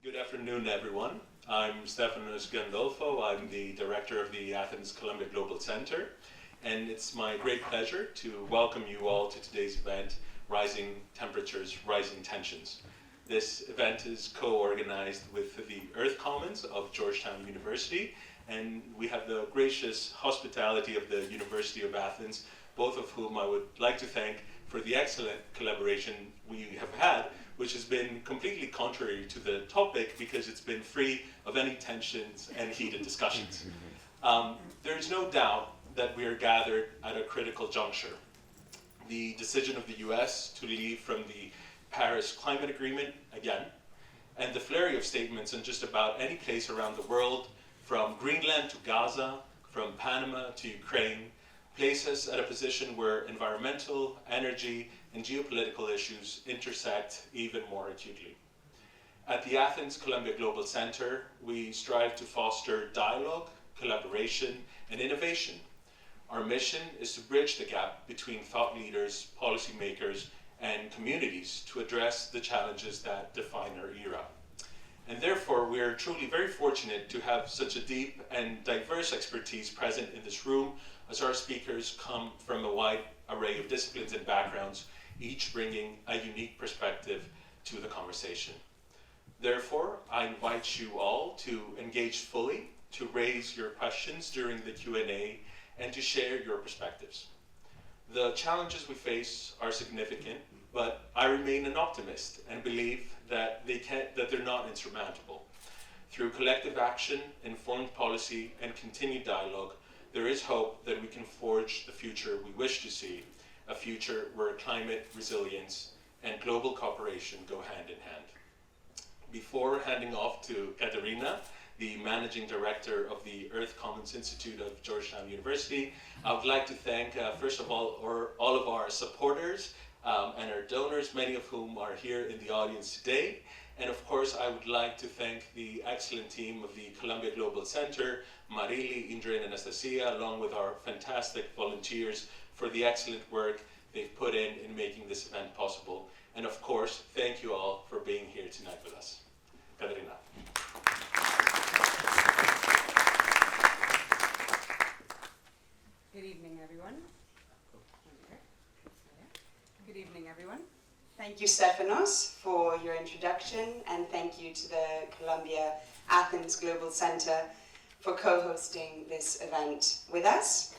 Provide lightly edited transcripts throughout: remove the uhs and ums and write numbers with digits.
Good afternoon, everyone. I'm Stefanos Gandolfo. I'm the director of the Athens Columbia Global Center, and it's my great pleasure to welcome you all to today's event, Rising Temperatures, Rising Tensions. This event is co-organized with the Earth Commons of Georgetown University, and we have the gracious hospitality of the University of Athens, both of whom I would like to thank for the excellent collaboration we have had, which has been completely contrary to the topic because it's been free of any tensions and heated discussions. There's no doubt that we are gathered at a critical juncture. The decision of the US to leave from the Paris Climate Agreement again, and the flurry of statements in just about any place around the world, from Greenland to Gaza, from Panama to Ukraine, place us at a position where environmental, energy, and geopolitical issues intersect even more acutely. At the Athens Columbia Global Center, we strive to foster dialogue, collaboration, and innovation. Our mission is to bridge the gap between thought leaders, policymakers, and communities to address the challenges that define our era. And therefore, we are truly very fortunate to have such a deep and diverse expertise present in this room, as our speakers come from a wide array of disciplines and backgrounds, each bringing a unique perspective to the conversation. Therefore, I invite you all to engage fully, to raise your questions during the Q&A, and to share your perspectives. The challenges we face are significant, but I remain an optimist and believe that they're not insurmountable. Through collective action, informed policy, and continued dialogue, there is hope that we can forge the future we wish to see, a future where climate resilience and global cooperation go hand in hand. Before handing off to Katerina, the Managing Director of the Earth Commons Institute of Georgetown University, I would like to thank, first of all of our supporters and our donors, many of whom are here in the audience today. And of course, I would like to thank the excellent team of the Columbia Global Center, Marili, Indra, and Anastasia, along with our fantastic volunteers for the excellent work they've put in making this event possible. And of course, thank you all for being here tonight with us. Katerina. Good evening, everyone. Good evening, everyone. Thank you, Stefanos, for your introduction, and thank you to the Columbia Athens Global Center for co-hosting this event with us.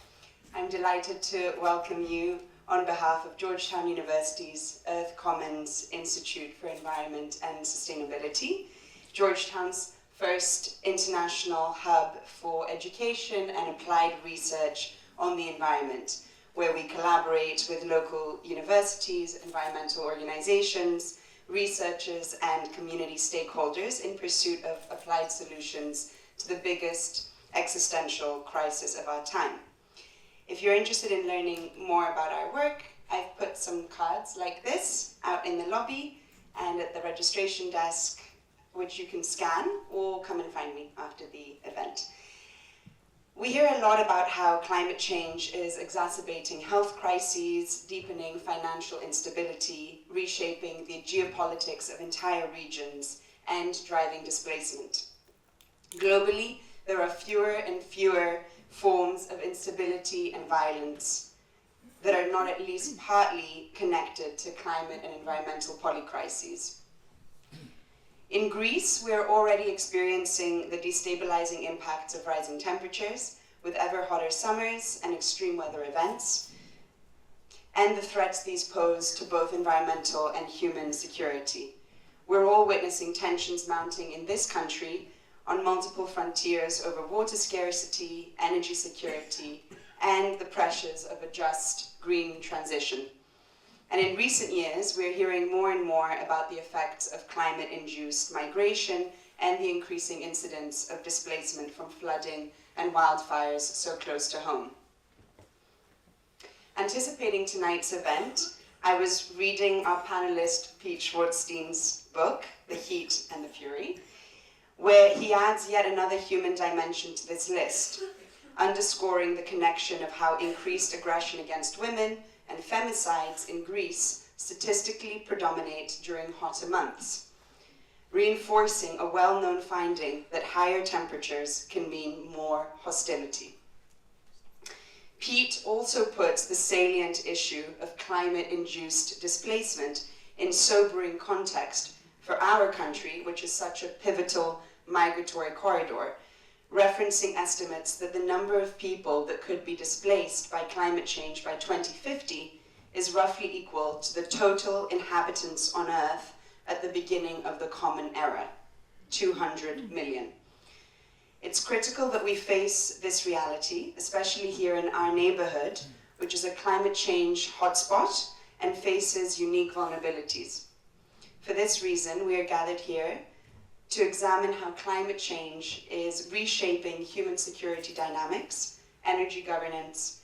I'm delighted to welcome you on behalf of Georgetown University's Earth Commons Institute for Environment and Sustainability, Georgetown's first international hub for education and applied research on the environment, where we collaborate with local universities, environmental organizations, researchers, and community stakeholders in pursuit of applied solutions to the biggest existential crisis of our time. If you're interested in learning more about our work, I've put some cards like this out in the lobby and at the registration desk, which you can scan or come and find me after the event. We hear a lot about how climate change is exacerbating health crises, deepening financial instability, reshaping the geopolitics of entire regions, and driving displacement. Globally, there are fewer and fewer forms of instability and violence that are not at least partly connected to climate and environmental polycrises. In Greece, we are already experiencing the destabilizing impacts of rising temperatures, with ever hotter summers and extreme weather events, and the threats these pose to both environmental and human security. We're all witnessing tensions mounting in this country on multiple frontiers over water scarcity, energy security, and the pressures of a just green transition. And in recent years, we're hearing more and more about the effects of climate-induced migration and the increasing incidence of displacement from flooding and wildfires so close to home. Anticipating tonight's event, I was reading our panelist Pete Schwartzstein's book, The Heat and the Fury, where he adds yet another human dimension to this list, underscoring the connection of how increased aggression against women and femicides in Greece statistically predominate during hotter months. reinforcing a well-known finding that higher temperatures can mean more hostility. Pete also puts the salient issue of climate-induced displacement in sobering context for our country, which is such a pivotal migratory corridor, referencing estimates that the number of people that could be displaced by climate change by 2050 is roughly equal to the total inhabitants on Earth at the beginning of the Common Era, 200 million. It's critical that we face this reality, especially here in our neighborhood, which is a climate change hotspot and faces unique vulnerabilities. For this reason, we are gathered here to examine how climate change is reshaping human security dynamics, energy governance,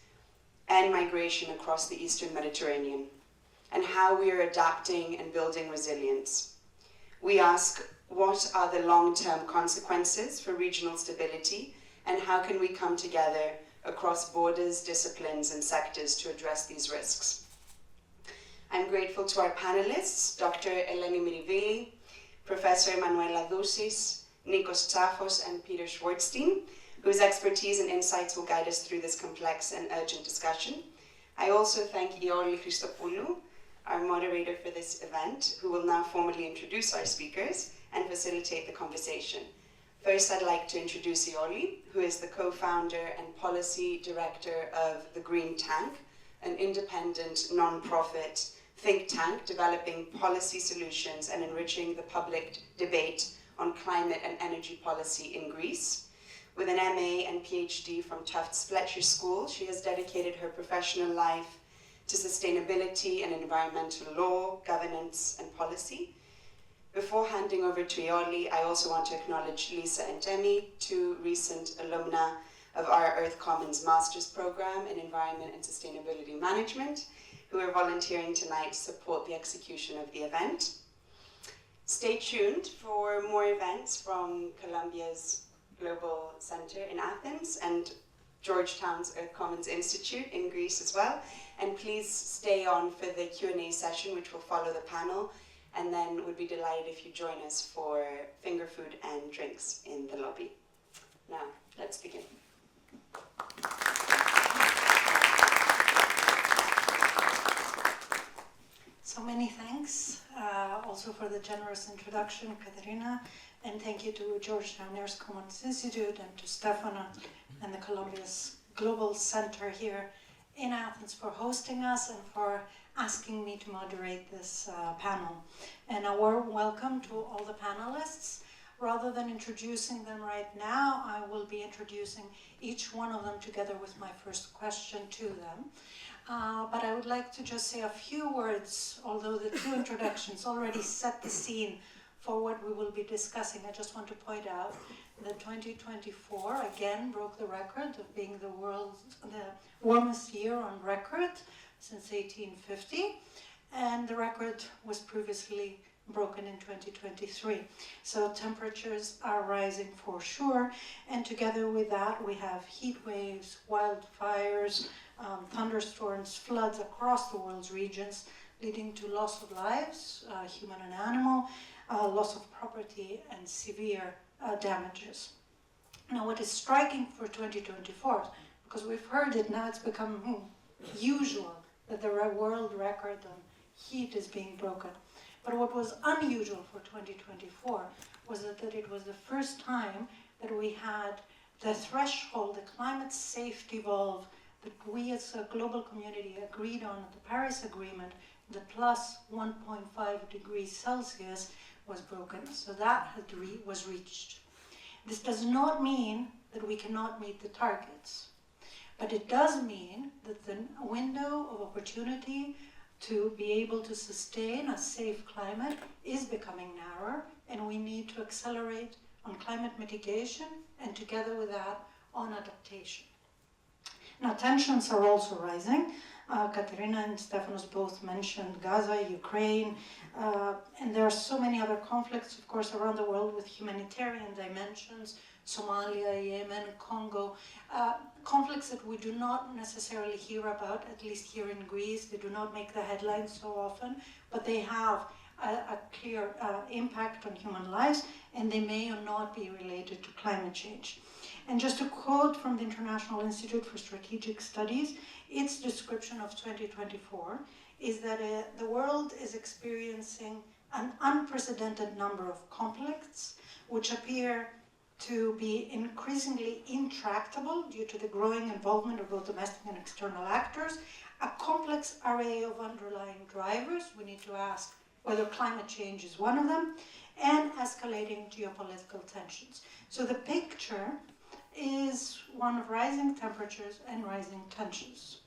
and migration across the Eastern Mediterranean, and how we are adapting and building resilience. We ask, what are the long-term consequences for regional stability, and how can we come together across borders, disciplines, and sectors to address these risks? I'm grateful to our panelists, Dr. Eleni Mirivili, Professor Emanuela Dousis, Nikos Tsafos, and Peter Schwartzstein, whose expertise and insights will guide us through this complex and urgent discussion. I also thank Ioli Christopoulou, our moderator for this event, who will now formally introduce our speakers and facilitate the conversation. First, I'd like to introduce Ioli, who is the co-founder and policy director of The Green Tank, an independent, non-profit think tank developing policy solutions and enriching the public debate on climate and energy policy in Greece. With an MA and PhD from Tufts Fletcher School, she has dedicated her professional life to sustainability and environmental law, governance, and policy. Before handing over to Ioli, I also want to acknowledge Lisa and Demi, two recent alumna of our Earth Commons Master's Program in Environment and Sustainability Management, who are volunteering tonight to support the execution of the event. Stay tuned for more events from Columbia's Global Center in Athens and Georgetown's Earth Commons Institute in Greece as well. And please stay on for the Q&A session, which will follow the panel, and then would be delighted if you join us for finger food and drinks in the lobby. Now, let's begin. So many thanks also for the generous introduction, Katerina, and thank you to Georgetown Earth Commons Institute and to Stefano and the Columbia's Global Center here in Athens for hosting us and for asking me to moderate this panel. And a warm welcome to all the panelists. Rather than introducing them right now, I will be introducing each one of them together with my first question to them. But I would like to just say a few words, although the two introductions already set the scene for what we will be discussing. I just want to point out that 2024 again broke the record of being the warmest year on record since 1850, and the record was previously broken in 2023. So temperatures are rising for sure, and together with that we have heat waves, wildfires, thunderstorms, floods across the world's regions, leading to loss of lives, human and animal, loss of property, and severe damages. Now, what is striking for 2024, because we've heard it now, it's become usual that the world record on heat is being broken. But what was unusual for 2024 was that it was the first time that we had the threshold, the climate safety valve that we as a global community agreed on at the Paris Agreement, the plus 1.5 degrees Celsius was broken. So that was reached. This does not mean that we cannot meet the targets, but it does mean that the window of opportunity to be able to sustain a safe climate is becoming narrower, and we need to accelerate on climate mitigation and together with that on adaptation. Now, tensions are also rising. Katerina and Stefanos both mentioned Gaza, Ukraine, and there are so many other conflicts, of course, around the world with humanitarian dimensions, Somalia, Yemen, Congo, conflicts that we do not necessarily hear about, at least here in Greece. They do not make the headlines so often, but they have a clear impact on human lives, and they may or not be related to climate change. And just a quote from the International Institute for Strategic Studies, its description of 2024 is that the world is experiencing an unprecedented number of conflicts which appear to be increasingly intractable due to the growing involvement of both domestic and external actors, a complex array of underlying drivers, we need to ask whether climate change is one of them, and escalating geopolitical tensions. So the picture is one of rising temperatures and rising tensions.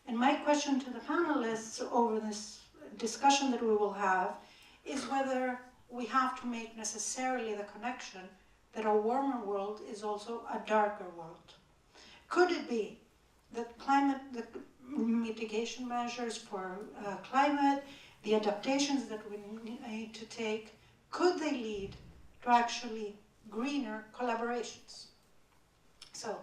And my question to the panelists over this discussion that we will have is whether we have to make necessarily the connection that a warmer world is also a darker world. Could it be that the mitigation measures for climate, the adaptations that we need to take, could they lead to actually greener collaborations? So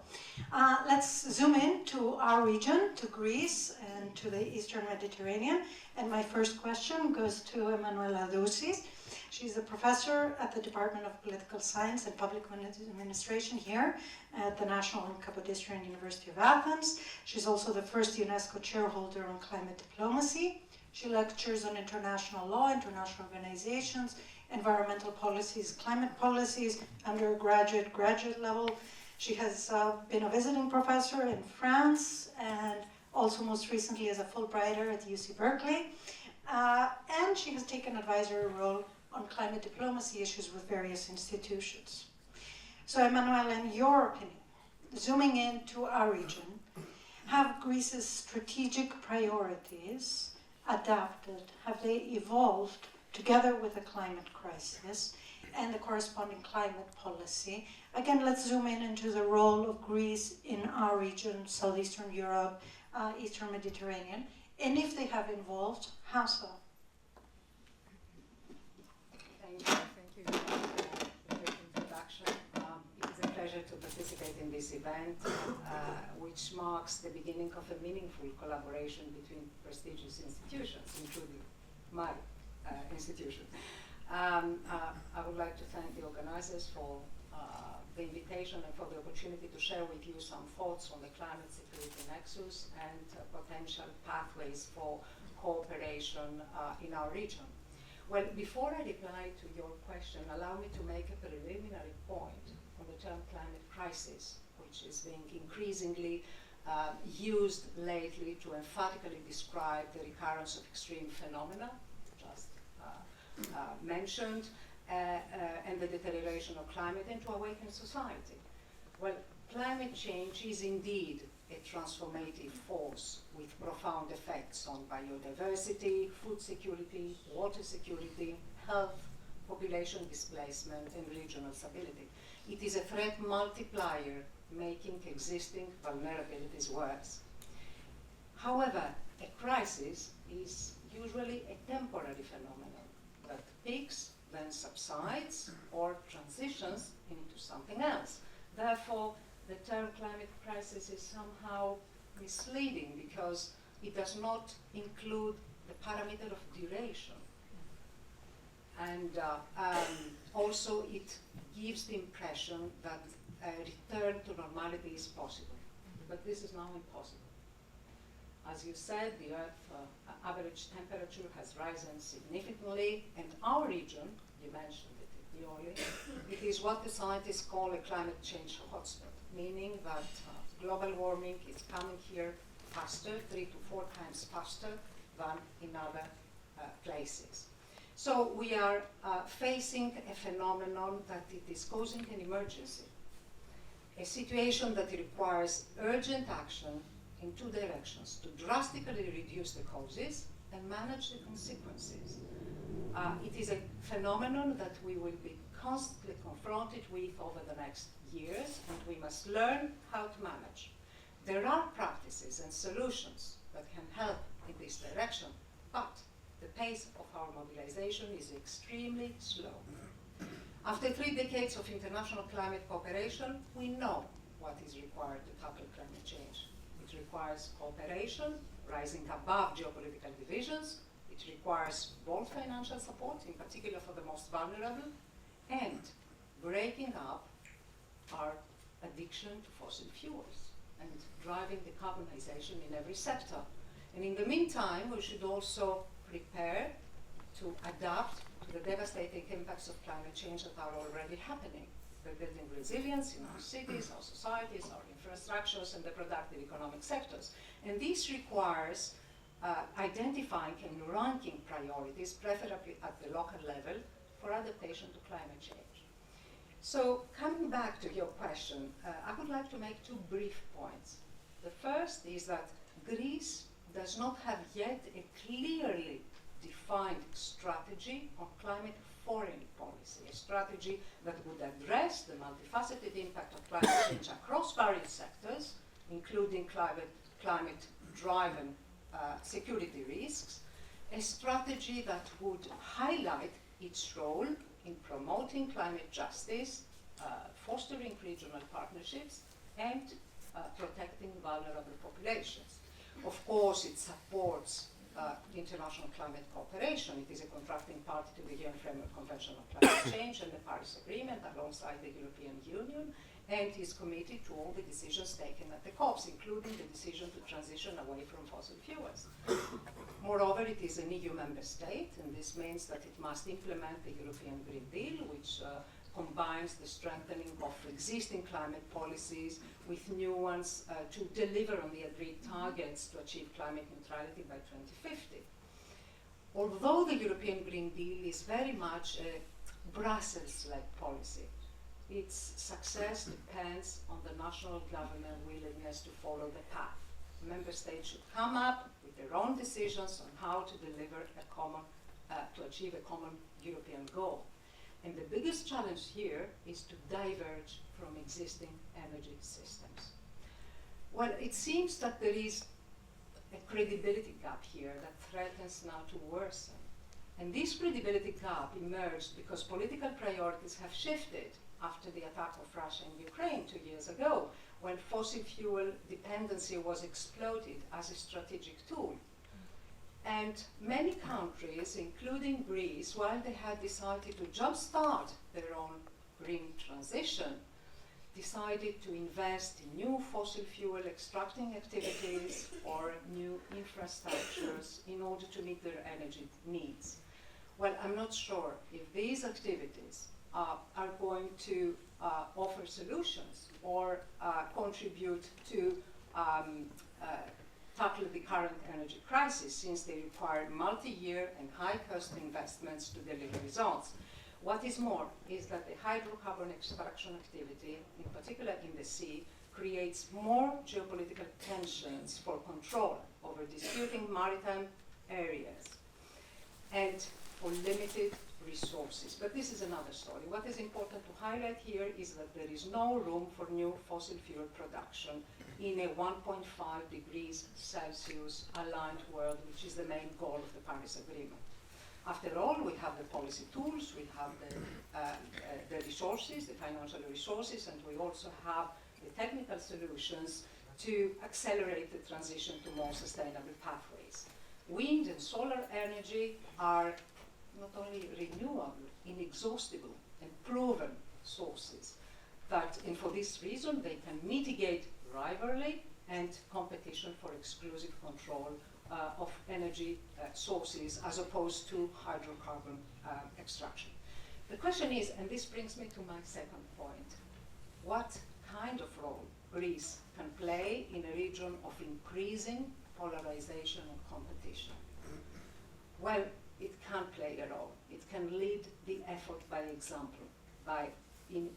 let's zoom in to our region, to Greece and to the Eastern Mediterranean. And my first question goes to Emanuela Dousis. She's a professor at the Department of Political Science and Public Administration here at the National and Kapodistrian University of Athens. She's also the first UNESCO chairholder on climate diplomacy. She lectures on international law, international organizations, environmental policies, climate policies, undergraduate, graduate level. She has been a visiting professor in France and also most recently as a Fulbrighter at UC Berkeley. And she has taken an advisory role on climate diplomacy issues with various institutions. So Emanuela, in your opinion, zooming into our region, have Greece's strategic priorities adapted? Have they evolved together with the climate crisis and the corresponding climate policy? Again, let's zoom in into the role of Greece in our region, Southeastern Europe, Eastern Mediterranean, and if they have evolved, how so? Thank you for the introduction. It is a pleasure to participate in this event, which marks the beginning of a meaningful collaboration between prestigious institutions, including my institution. I would like to thank the organizers for the invitation and for the opportunity to share with you some thoughts on the climate security nexus and potential pathways for cooperation in our region. Well, before I reply to your question, allow me to make a preliminary point on the term climate crisis, which is being increasingly used lately to emphatically describe the recurrence of extreme phenomena, just mentioned, and the deterioration of climate, and to awaken society. Well, climate change is indeed a transformative force with profound effects on biodiversity, food security, water security, health, population displacement, and regional stability. It is a threat multiplier, making existing vulnerabilities worse. However, a crisis is usually a temporary phenomenon that peaks, then subsides, or transitions into something else. Therefore, the term climate crisis is somehow misleading because it does not include the parameter of duration. And also it gives the impression that a return to normality is possible. But this is now impossible. As you said, the Earth's average temperature has risen significantly, and our region, you mentioned it, it is what the scientists call a climate change hotspot, meaning that global warming is coming here faster, 3 to 4 times faster than in other places. So we are facing a phenomenon that it is causing an emergency, a situation that requires urgent action in 2 directions: to drastically reduce the causes and manage the consequences. It is a phenomenon that we will be constantly confronted with over the next years, and we must learn how to manage. There are practices and solutions that can help in this direction, but the pace of our mobilization is extremely slow. After 3 decades of international climate cooperation, we know what is required to tackle climate change. It requires cooperation, rising above geopolitical divisions. It It requires both financial support, in particular for the most vulnerable, and breaking up our addiction to fossil fuels and driving decarbonization in every sector. And in the meantime, we should also prepare to adapt to the devastating impacts of climate change that are already happening. We're building resilience in our cities, our societies, our infrastructures, and the productive economic sectors. And this requires identifying and ranking priorities, preferably at the local level, for adaptation to climate change. So coming back to your question, I would like to make two brief points. The first is that Greece does not have yet a clearly defined strategy on climate foreign policy, a strategy that would address the multifaceted impact of climate change across various sectors, including climate-driven security risks, a strategy that would highlight its role in promoting climate justice, fostering regional partnerships, and protecting vulnerable populations. Of course, it supports international climate cooperation. It is a contracting party to the UN Framework Convention on Climate Change and the Paris Agreement alongside the European Union, and is committed to all the decisions taken at the COPs, including the decision to transition away from fossil fuels. Moreover, it is an EU member state, and this means that it must implement the European Green Deal, which combines the strengthening of existing climate policies with new ones to deliver on the agreed targets to achieve climate neutrality by 2050. Although the European Green Deal is very much a Brussels-led policy, its success depends on the national government willingness to follow the path. Member states should come up with their own decisions on how to deliver a common, to achieve a common European goal. And the biggest challenge here is to diverge from existing energy systems. Well, it seems that there is a credibility gap here that threatens now to worsen. And this credibility gap emerged because political priorities have shifted after the attack of Russia in Ukraine 2 years ago, when fossil fuel dependency was exploited as a strategic tool. And many countries, including Greece, while they had decided to jumpstart their own green transition, decided to invest in new fossil fuel extracting activities or new infrastructures in order to meet their energy needs. Well, I'm not sure if these activities are going to offer solutions or contribute to tackle the current energy crisis, since they require multi-year and high-cost investments to deliver results. What is more is that the hydrocarbon extraction activity, in particular in the sea, creates more geopolitical tensions for control over disputing maritime areas and for limited resources. But this is another story. What is important to highlight here is that there is no room for new fossil fuel production in a 1.5 degrees Celsius aligned world, which is the main goal of the Paris Agreement. After all, we have the policy tools, we have the resources, the financial resources, and we also have the technical solutions to accelerate the transition to more sustainable pathways. Wind and solar energy are not only renewable, inexhaustible, and proven sources, and for this reason they can mitigate rivalry and competition for exclusive control of energy sources as opposed to hydrocarbon extraction. The question is, and this brings me to my second point, what kind of role Greece can play in a region of increasing polarization and competition? Well, it can play a role. It can lead the effort by example,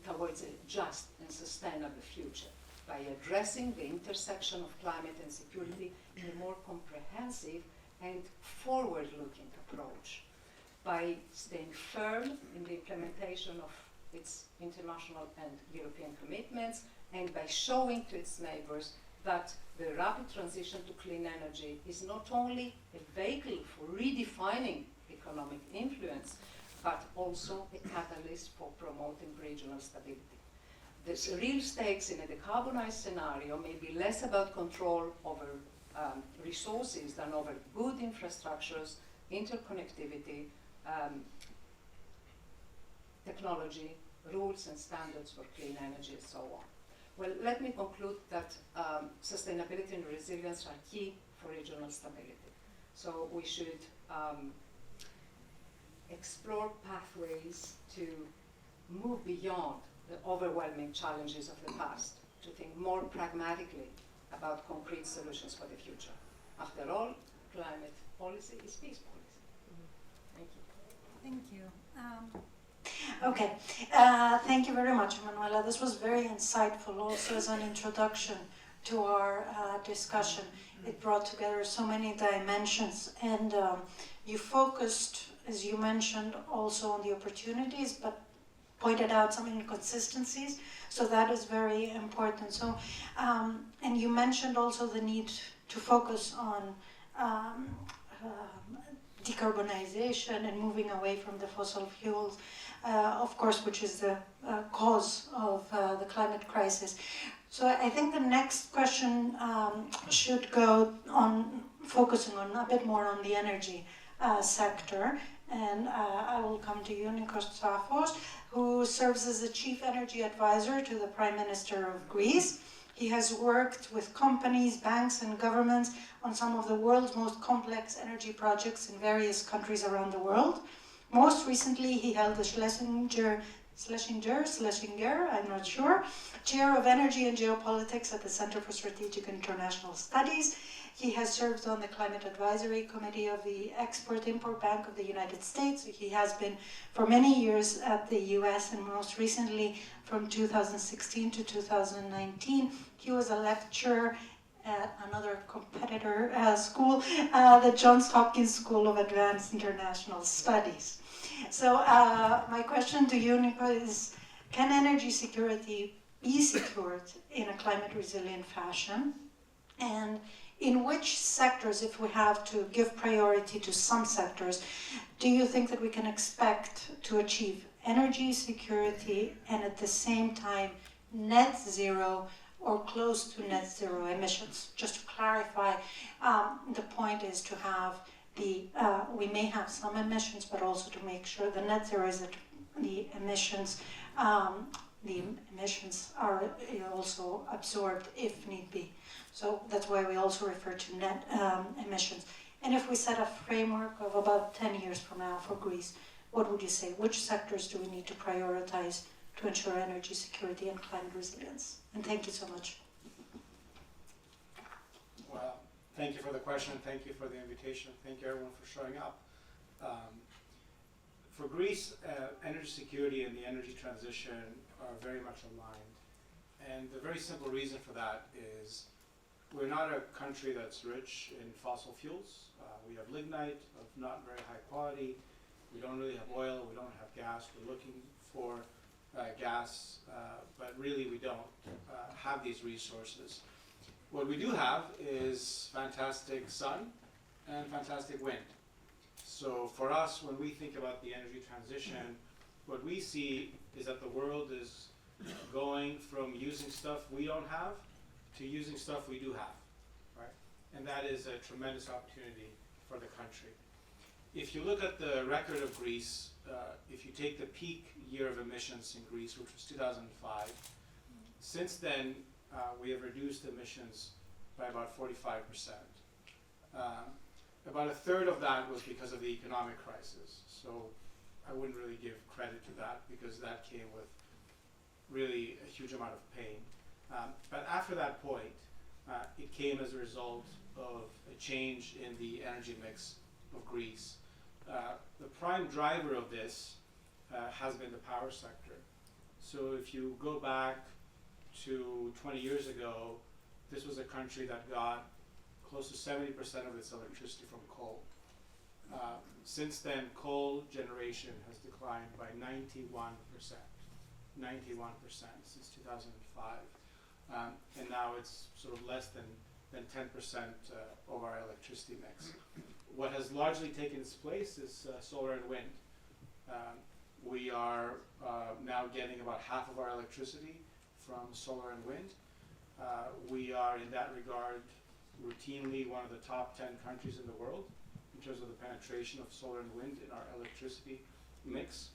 towards a just and sustainable future, by addressing the intersection of climate and security in a more comprehensive and forward-looking approach, by staying firm in the implementation of its international and European commitments, and by showing to its neighbors that the rapid transition to clean energy is not only a vehicle for redefining economic influence, but also a catalyst for promoting regional stability. The real stakes in a decarbonized scenario may be less about control over resources than over good infrastructures interconnectivity, technology, rules and standards for clean energy, and so on. Well, let me conclude that sustainability and resilience are key for regional stability. So we should explore pathways to move beyond the overwhelming challenges of the past, to think more pragmatically about concrete solutions for the future. After all, climate policy is peace policy. Thank you. Thank you. Okay, thank you very much, Manuela. This was very insightful also as an introduction to our discussion. It brought together so many dimensions, and you focused, as you mentioned, also on the opportunities, but pointed out some inconsistencies, so that is very important. So, and you mentioned also the need to focus on decarbonization and moving away from the fossil fuels, of course, which is the cause of the climate crisis. So I think the next question should go on focusing on a bit more on the energy sector. And I will come to you, Nikos Tsafos, who serves as the Chief Energy Advisor to the Prime Minister of Greece. He has worked with companies, banks, and governments on some of the world's most complex energy projects in various countries around the world. Most recently, he held the Schlesinger, I'm not sure, Chair of Energy and Geopolitics at the Center for Strategic International Studies. He has served on the Climate Advisory Committee of the Export-Import Bank of the United States. He has been for many years at the US, and most recently from 2016 to 2019, he was a lecturer at another competitor school, the Johns Hopkins School of Advanced International Studies. So my question to you, Nico, is, can energy security be secured in a climate resilient fashion? And in which sectors, if we have to give priority to some sectors, do you think that we can expect to achieve energy security and at the same time net zero or close to net zero emissions? Just to clarify, the point is to have we may have some emissions, but also to make sure the net zero is that the emissions are also absorbed if need be. So that's why we also refer to net emissions. And if we set a framework of about 10 years from now for Greece, what would you say? Which sectors do we need to prioritize to ensure energy security and climate resilience? And thank you so much. Well, thank you for the question. Thank you for the invitation. Thank you everyone for showing up. For Greece, energy security and the energy transition are very much aligned. And the very simple reason for that is we're not a country that's rich in fossil fuels. We have lignite of not very high quality. We don't really have oil. We don't have gas. We're looking for gas, but really we don't have these resources. What we do have is fantastic sun and fantastic wind. So for us, when we think about the energy transition, what we see is that the world is going from using stuff we don't have to using stuff we do have, right? And that is a tremendous opportunity for the country. If you look at the record of Greece, if you take the peak year of emissions in Greece, which was 2005, since then we have reduced emissions by about 45%. About a third of that was because of the economic crisis. So I wouldn't really give credit to that because that came with really a huge amount of pain. But after that point, it came as a result of a change in the energy mix of Greece. The prime driver of this has been the power sector. So if you go back to 20 years ago, this was a country that got close to 70% of its electricity from coal. Since then, coal generation has declined by 91%. 91% since 2005. And now it's sort of less than 10% of our electricity mix. What has largely taken its place is solar and wind. We are now getting about half of our electricity from solar and wind. We are, in that regard, routinely one of the top 10 countries in the world in terms of the penetration of solar and wind in our electricity mix.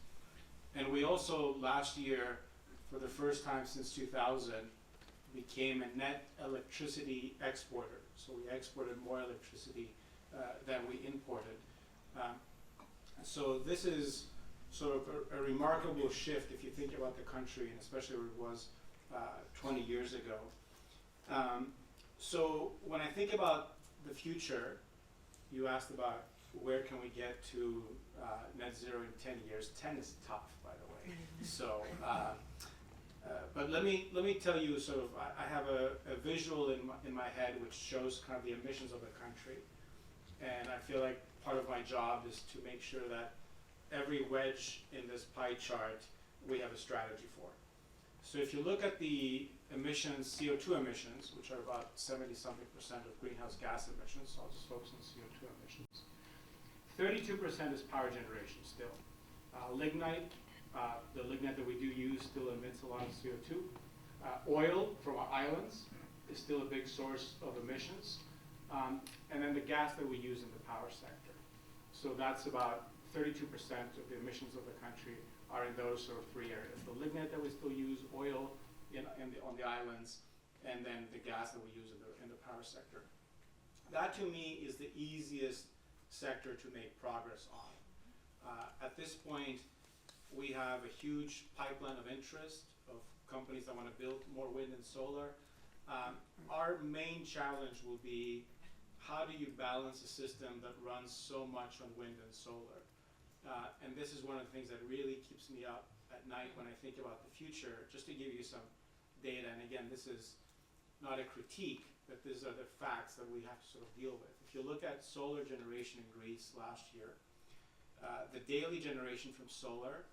And we also, last year, for the first time since 2000, became a net electricity exporter. So we exported more electricity than we imported. So this is sort of a remarkable shift if you think about the country, and especially where it was 20 years ago. So when I think about the future, you asked about where can we get to net zero in 10 years. 10 is tough, by the way. So, but let me tell you sort of, I have a visual in my head which shows kind of the emissions of the country. And I feel like part of my job is to make sure that every wedge in this pie chart we have a strategy for. So if you look at the emissions, CO2 emissions, which are about 70-something% of greenhouse gas emissions, so I'll just focus on CO2 emissions. 32% is power generation still. Lignite, the lignite that we do use still emits a lot of CO2. Oil from our islands is still a big source of emissions. And then the gas that we use in the power sector. So that's about 32% of the emissions of the country are in those sort of three areas. The lignite that we still use, oil on the islands, and then the gas that we use in the power sector. That to me is the easiest sector to make progress on. At this point, we have a huge pipeline of interest of companies that want to build more wind and solar. Our main challenge will be, how do you balance a system that runs so much on wind and solar? And this is one of the things that really keeps me up at night when I think about the future. Just to give you some data, and again, this is not a critique, but these are the facts that we have to sort of deal with. If you look at solar generation in Greece last year, the daily generation from solar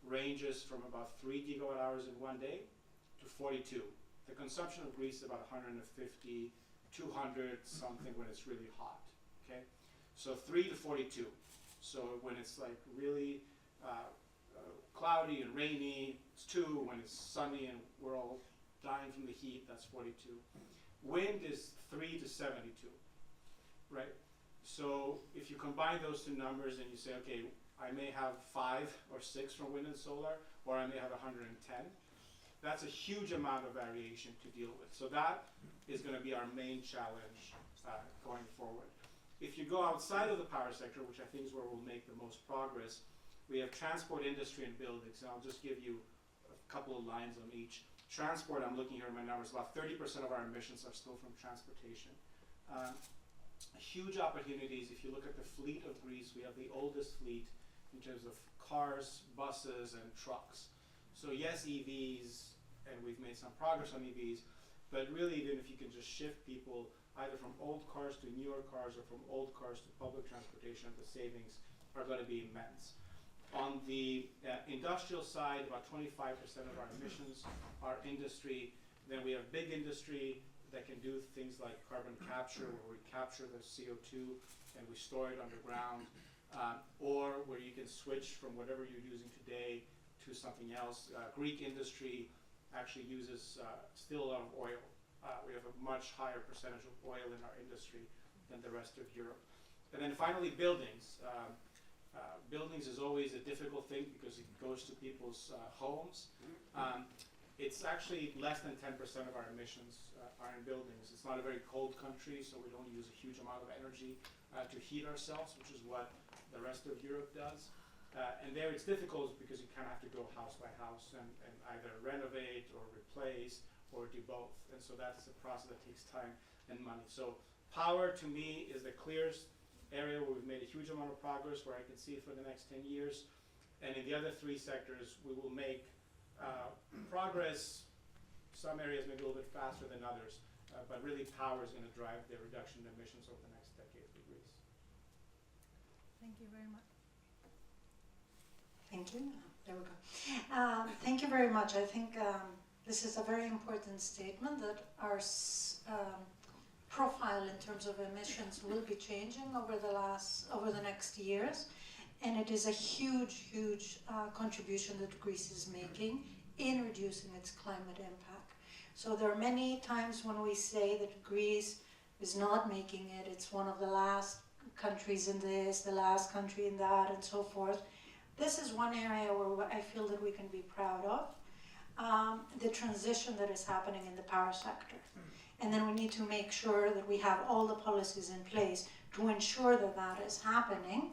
ranges from about 3 gigawatt hours in one day to 42. The consumption of Greece is about 150, 200 something when it's really hot, okay? So 3 to 42. So when it's like really cloudy and rainy, it's 2. When it's sunny and we're all dying from the heat, that's 42. Wind is 3 to 72, right? So if you combine those two numbers and you say, okay, I may have 5 or 6 from wind and solar, or I may have 110, that's a huge amount of variation to deal with. So that is going to be our main challenge going forward. If you go outside of the power sector, which I think is where we'll make the most progress, we have transport, industry, and buildings. And I'll just give you a couple of lines on each. Transport, I'm looking here at my numbers, about 30% of our emissions are still from transportation. Huge opportunities. If you look at the fleet of Greece, we have the oldest fleet in terms of cars, buses, and trucks. So yes, EVs, and we've made some progress on EVs, but really even if you can just shift people either from old cars to newer cars or from old cars to public transportation, the savings are going to be immense. On the industrial side, about 25% of our emissions are industry. Then we have big industry that can do things like carbon capture, where we capture the CO2 and we store it underground, or where you can switch from whatever you're using today to something else. Greek industry actually uses still a lot of oil. We have a much higher percentage of oil in our industry than the rest of Europe. And then finally, buildings. Buildings is always a difficult thing because it goes to people's homes. It's actually less than 10% of our emissions are in buildings. It's not a very cold country, so we don't use a huge amount of energy to heat ourselves, which is what the rest of Europe does. And there it's difficult because you kind of have to go house by house and either renovate or replace or do both. And so that's a process that takes time and money. So power to me is the clearest area where we've made a huge amount of progress, where I can see it for the next 10 years. And in the other 3 sectors, we will make progress. Some areas maybe a little bit faster than others, but really power is going to drive the reduction in emissions over the next decade for Greece. Thank you very much. Thank you. There we go. Thank you very much. I think this is a very important statement that our profile in terms of emissions will be changing over the next years, and it is a huge, huge contribution that Greece is making in reducing its climate impact. So there are many times when we say that Greece is not making it. It's one of the last countries in this, the last country in that, and so forth. This is one area where I feel that we can be proud of, the transition that is happening in the power sector. And then we need to make sure that we have all the policies in place to ensure that that is happening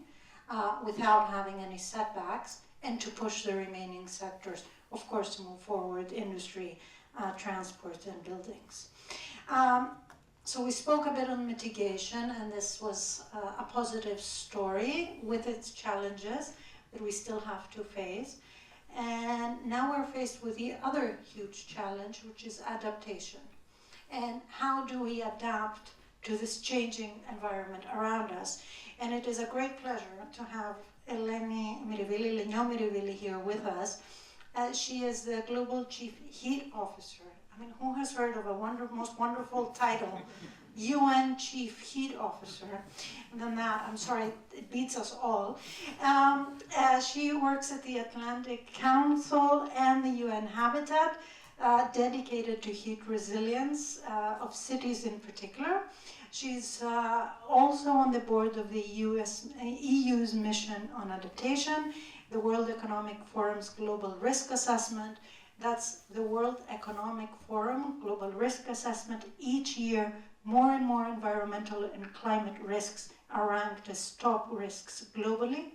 without having any setbacks, and to push the remaining sectors, of course, to move forward, industry, transport, and buildings. So we spoke a bit on mitigation, and this was a positive story with its challenges that we still have to face. And now we're faced with the other huge challenge, which is adaptation. And how do we adapt to this changing environment around us? And it is a great pleasure to have Leño Mirivili here with us. She is the Global Chief Heat Officer. I mean, who has heard of a most wonderful title, UN Chief Heat Officer? And then that, I'm sorry, it beats us all. She works at the Atlantic Council and the UN Habitat, dedicated to heat resilience of cities in particular. She's also on the board of the EU's Mission on Adaptation, the World Economic Forum's Global Risk Assessment. That's the World Economic Forum Global Risk Assessment. Each year, more and more environmental and climate risks are ranked as top risks globally.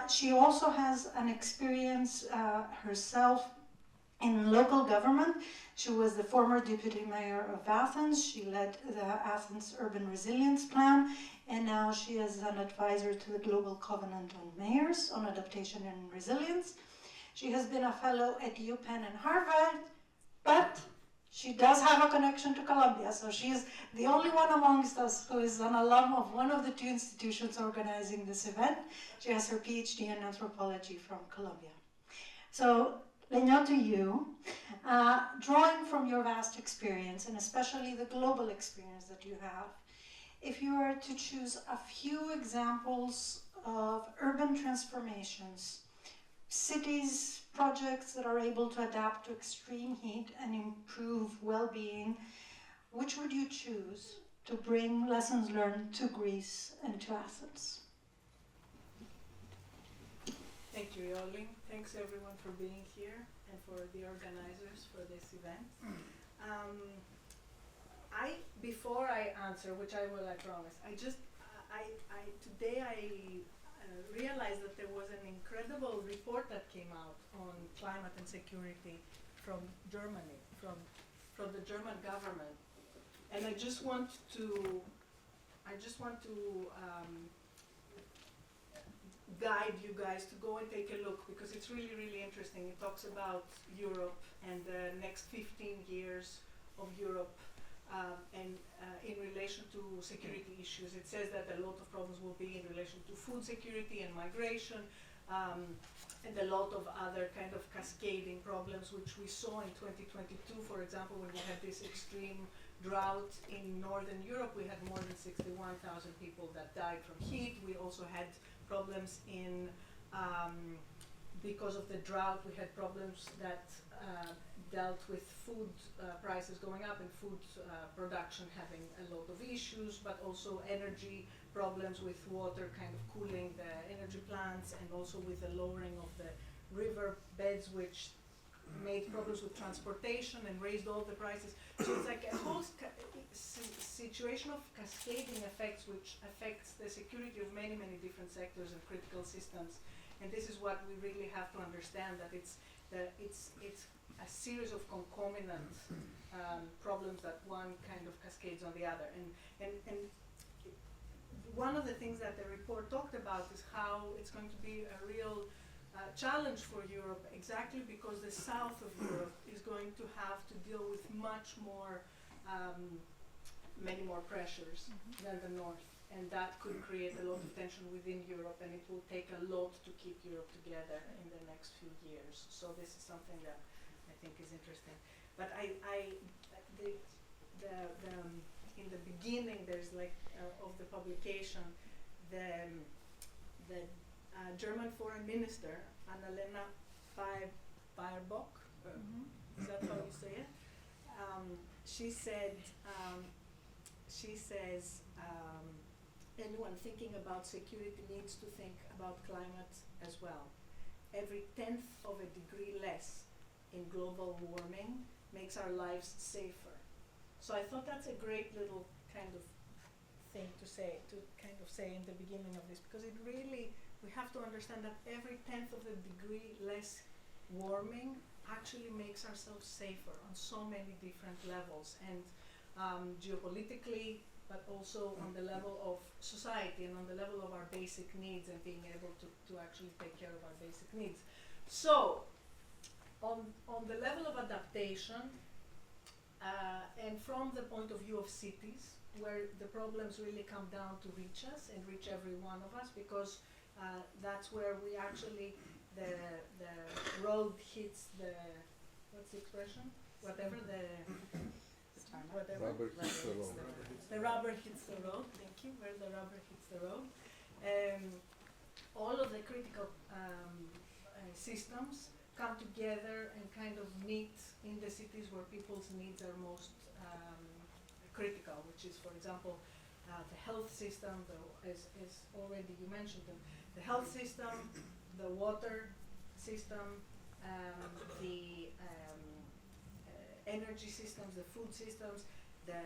She also has an experience herself in local government. She was the former deputy mayor of Athens. She led the Athens Urban Resilience Plan, and now she is an advisor to the Global Covenant on Mayors on Adaptation and Resilience. She has been a fellow at UPenn and Harvard, but she does have a connection to Columbia, so she is the only one amongst us who is an alum of one of the two institutions organizing this event. She has her PhD in anthropology from Columbia. So, Leño, to you, drawing from your vast experience, and especially the global experience that you have, if you were to choose a few examples of urban transformations, cities, projects that are able to adapt to extreme heat and improve well-being, which would you choose to bring lessons learned to Greece and to Athens? Thank you, Yoli. Thanks everyone for being here and for the organizers for this event. Before I answer, which I will, I promise, today I realized that there was an incredible report that came out on climate and security from Germany, from the German government, and I just want to guide you guys to go and take a look, because it's really, really interesting. It talks about Europe and the next 15 years of Europe and in relation to security issues. It says that a lot of problems will be in relation to food security and migration, and a lot of other kind of cascading problems, which we saw in 2022, for example, when we had this extreme drought in Northern Europe. We had more than 61,000 people that died from heat. We also had problems in, because of the drought, we had problems that dealt with food prices going up and food production having a lot of issues, but also energy problems with water kind of cooling the energy plants, and also with the lowering of the river beds, which made problems with transportation and raised all the prices. So it's like a whole situation of cascading effects, which affects the security of many, many different sectors and critical systems. And this is what we really have to understand, that it's a series of concomitant problems that one kind of cascades on the other. And one of the things that the report talked about is how it's going to be a real challenge for Europe, exactly because the south of Europe is going to have to deal with much more, many more pressures than the north. And that could create a lot of tension within Europe, and it will take a lot to keep Europe together in the next few years. So this is something that I think is interesting. But in the beginning, there's like of the publication, the German Foreign Minister Annalena Baerbock, is that how you say it? She says anyone thinking about security needs to think about climate as well. Every 10th of a degree less in global warming makes our lives safer. So I thought that's a great little kind of thing to say in the beginning of this, because it really, we have to understand that every 10th of a degree less warming actually makes ourselves safer on so many different levels, and geopolitically, but also on the level of society and on the level of our basic needs and being able to actually take care of our basic needs. So, on the level of adaptation, and from the point of view of cities, where the problems really come down to reach us and reach every one of us, because that's where we actually, the road hits the, what's the expression? Whatever the Rubber hits the road. The rubber hits the road, thank you, where the rubber hits the road. All of the critical systems come together and kind of meet in the cities where people's needs are most critical, which is, for example, the health system, as already you mentioned them, the health system, the water system, the energy systems, the food systems, the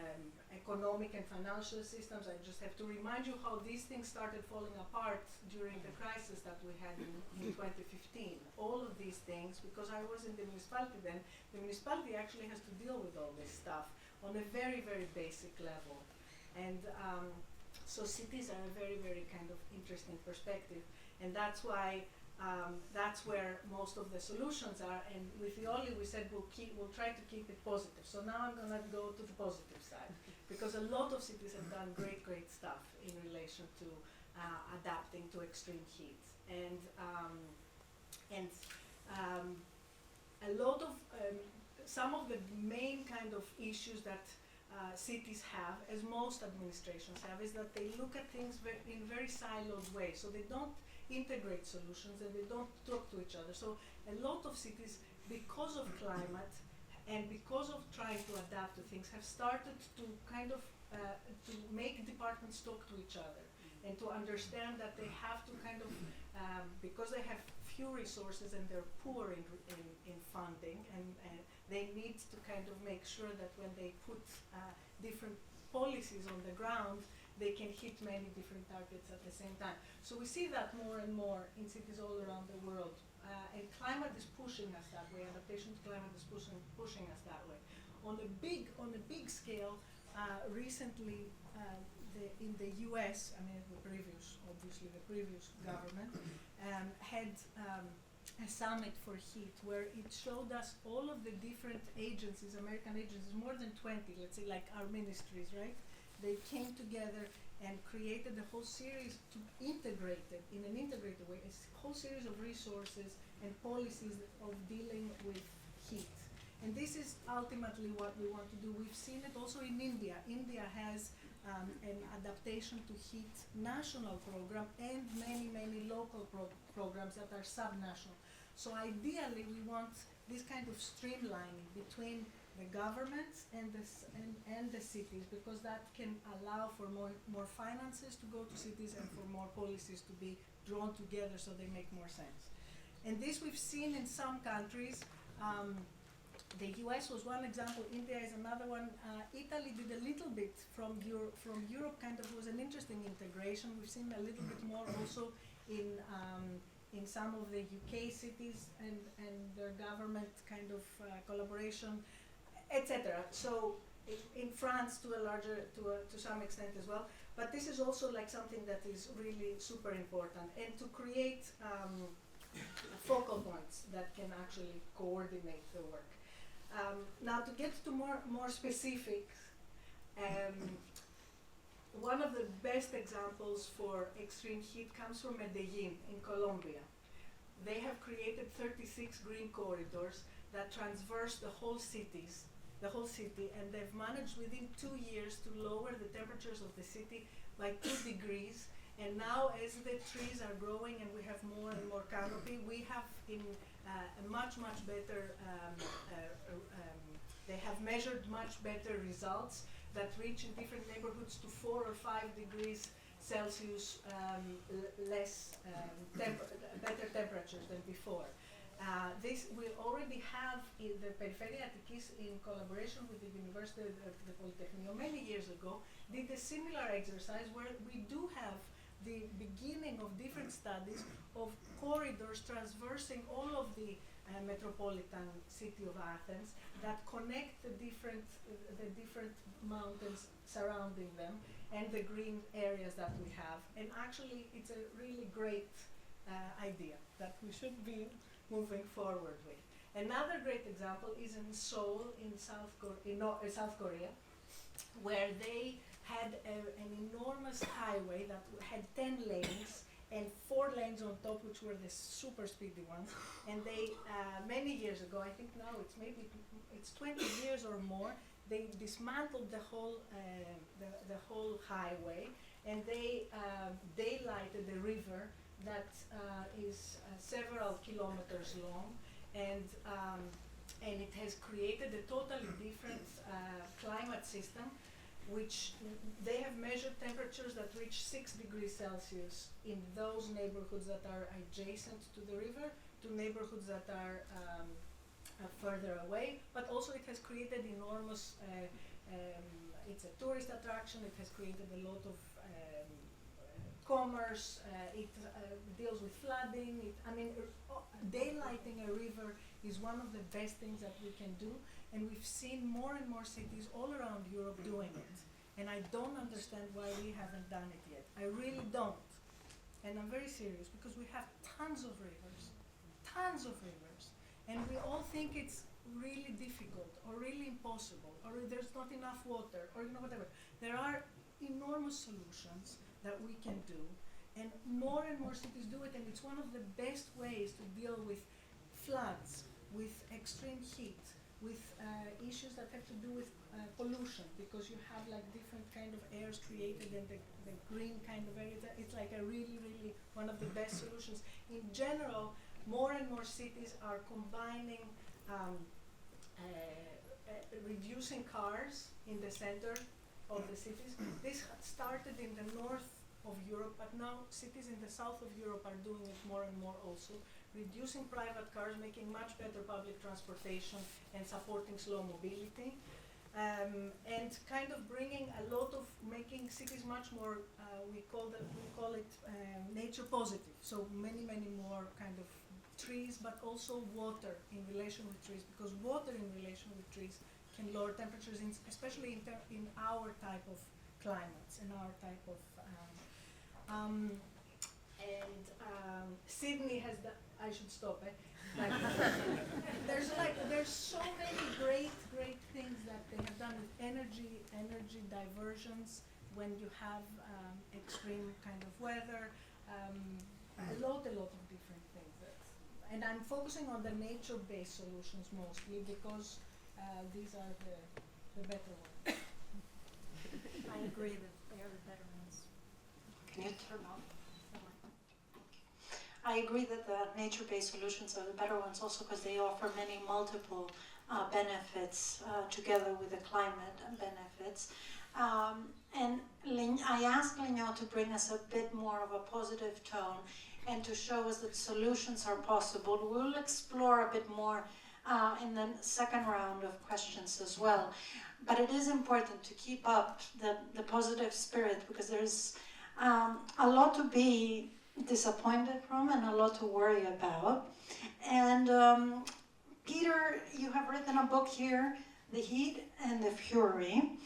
economic and financial systems. I just have to remind you how these things started falling apart during the crisis that we had in 2015. All of these things, because I was in the municipality then, the municipality actually has to deal with all this stuff on a very, very basic level. And so cities are a very, very kind of interesting perspective. And that's why that's where most of the solutions are, and with Ioli we said we'll try to keep it positive. So now I'm going to go to the positive side, because a lot of cities have done great stuff in relation to adapting to extreme heat, and a lot of some of the main kind of issues that cities have, as most administrations have, is that they look at things in very siloed ways. So they don't integrate solutions and they don't talk to each other. So a lot of cities, because of climate and because of trying to adapt to things, have started to kind of to make departments talk to each other and to understand that they have to kind of, because they have few resources and they're poor in funding, and they need to kind of make sure that when they put different policies on the ground, they can hit many different targets at the same time. So we see that more and more in cities all around the world. And climate is pushing us that way. Adaptation to climate is pushing us that way. On a big scale, recently in the US, I mean the previous government, had a summit for heat where it showed us all of the different agencies, American agencies, more than 20, let's say, like our ministries, right? They came together and created a whole series to integrate it in an integrated way, a whole series of resources and policies of dealing with heat. And this is ultimately what we want to do. We've seen it also in India. India has an adaptation to heat national program and many local programs that are subnational. So ideally we want this kind of streamlining between the governments and the cities, because that can allow for more finances to go to cities and for more policies to be drawn together so they make more sense. And this we've seen in some countries. The US was one example, India is another one. Italy did a little bit from Europe, kind of was an interesting integration. We've seen a little bit more also in some of the UK cities and their government kind of collaboration, etc. So in France to some extent as well. But this is also like something that is really super important, and to create focal points that can actually coordinate the work. Now to get to more specifics, one of the best examples for extreme heat comes from Medellin in Colombia. They have created 36 green corridors that traverse the whole city, and they've managed within 2 years to lower the temperatures of the city by 2 degrees. And now, as the trees are growing and we have more and more canopy, we have a much better, they have measured much better results that reach in different neighborhoods to 4 or 5 degrees Celsius better temperatures than before. This we already have in the Periferia Attikis in collaboration with the University of the Polytechnion many years ago, did a similar exercise where we do have the beginning of different studies of corridors traversing all of the metropolitan city of Athens that connect the different mountains surrounding them and the green areas that we have. And actually, it's a really great idea that we should be moving forward with. Another great example is in Seoul, in South Korea, where they had an enormous highway that had 10 lanes and 4 lanes on top, which were the super speedy ones. And they, many years ago, I think now it's 20 years or more, they dismantled the whole highway, and they daylighted the river that is several kilometers long, and it has created a totally different climate system, which they have measured temperatures that reach 6 degrees Celsius in those neighborhoods that are adjacent to the river to neighborhoods that are further away. But also it has created enormous, it's a tourist attraction, it has created a lot of commerce, it deals with flooding. Daylighting a river is one of the best things that we can do, and we've seen more and more cities all around Europe doing it. And I don't understand why we haven't done it yet. I really don't. And I'm very serious, because we have tons of rivers, and we all think it's really difficult or really impossible, or there's not enough water, or whatever. There are enormous solutions that we can do, and more cities do it, and it's one of the best ways to deal with floods, with extreme heat, with issues that have to do with pollution, because you have like different kind of airs created in the green kind of area. It's like a really one of the best solutions. In general, more and more cities are combining reducing cars in the center of the cities. This started in the north of Europe, but now cities in the south of Europe are doing it more and more also, reducing private cars, making much better public transportation and supporting slow mobility, and kind of bringing a lot of, making cities much more, we call it nature positive. So many more kind of trees, but also water in relation with trees, because water in relation with trees can lower temperatures, especially in our type of climates, in our type of, Sydney has the, I should stop it. There's so many great things that they have done with energy diversions when you have extreme kind of weather, a lot of different things. And I'm focusing on the nature-based solutions mostly, because these are the better ones. I agree that they are the better ones. Can you turn off? I agree that the nature-based solutions are the better ones, also because they offer many multiple benefits together with the climate benefits. And I asked Lignaud to bring us a bit more of a positive tone and to show us that solutions are possible. We'll explore a bit more in the second round of questions as well. But it is important to keep up the positive spirit, because there's a lot to be disappointed from and a lot to worry about. And Peter, you have written a book here, The Heat and the Fury.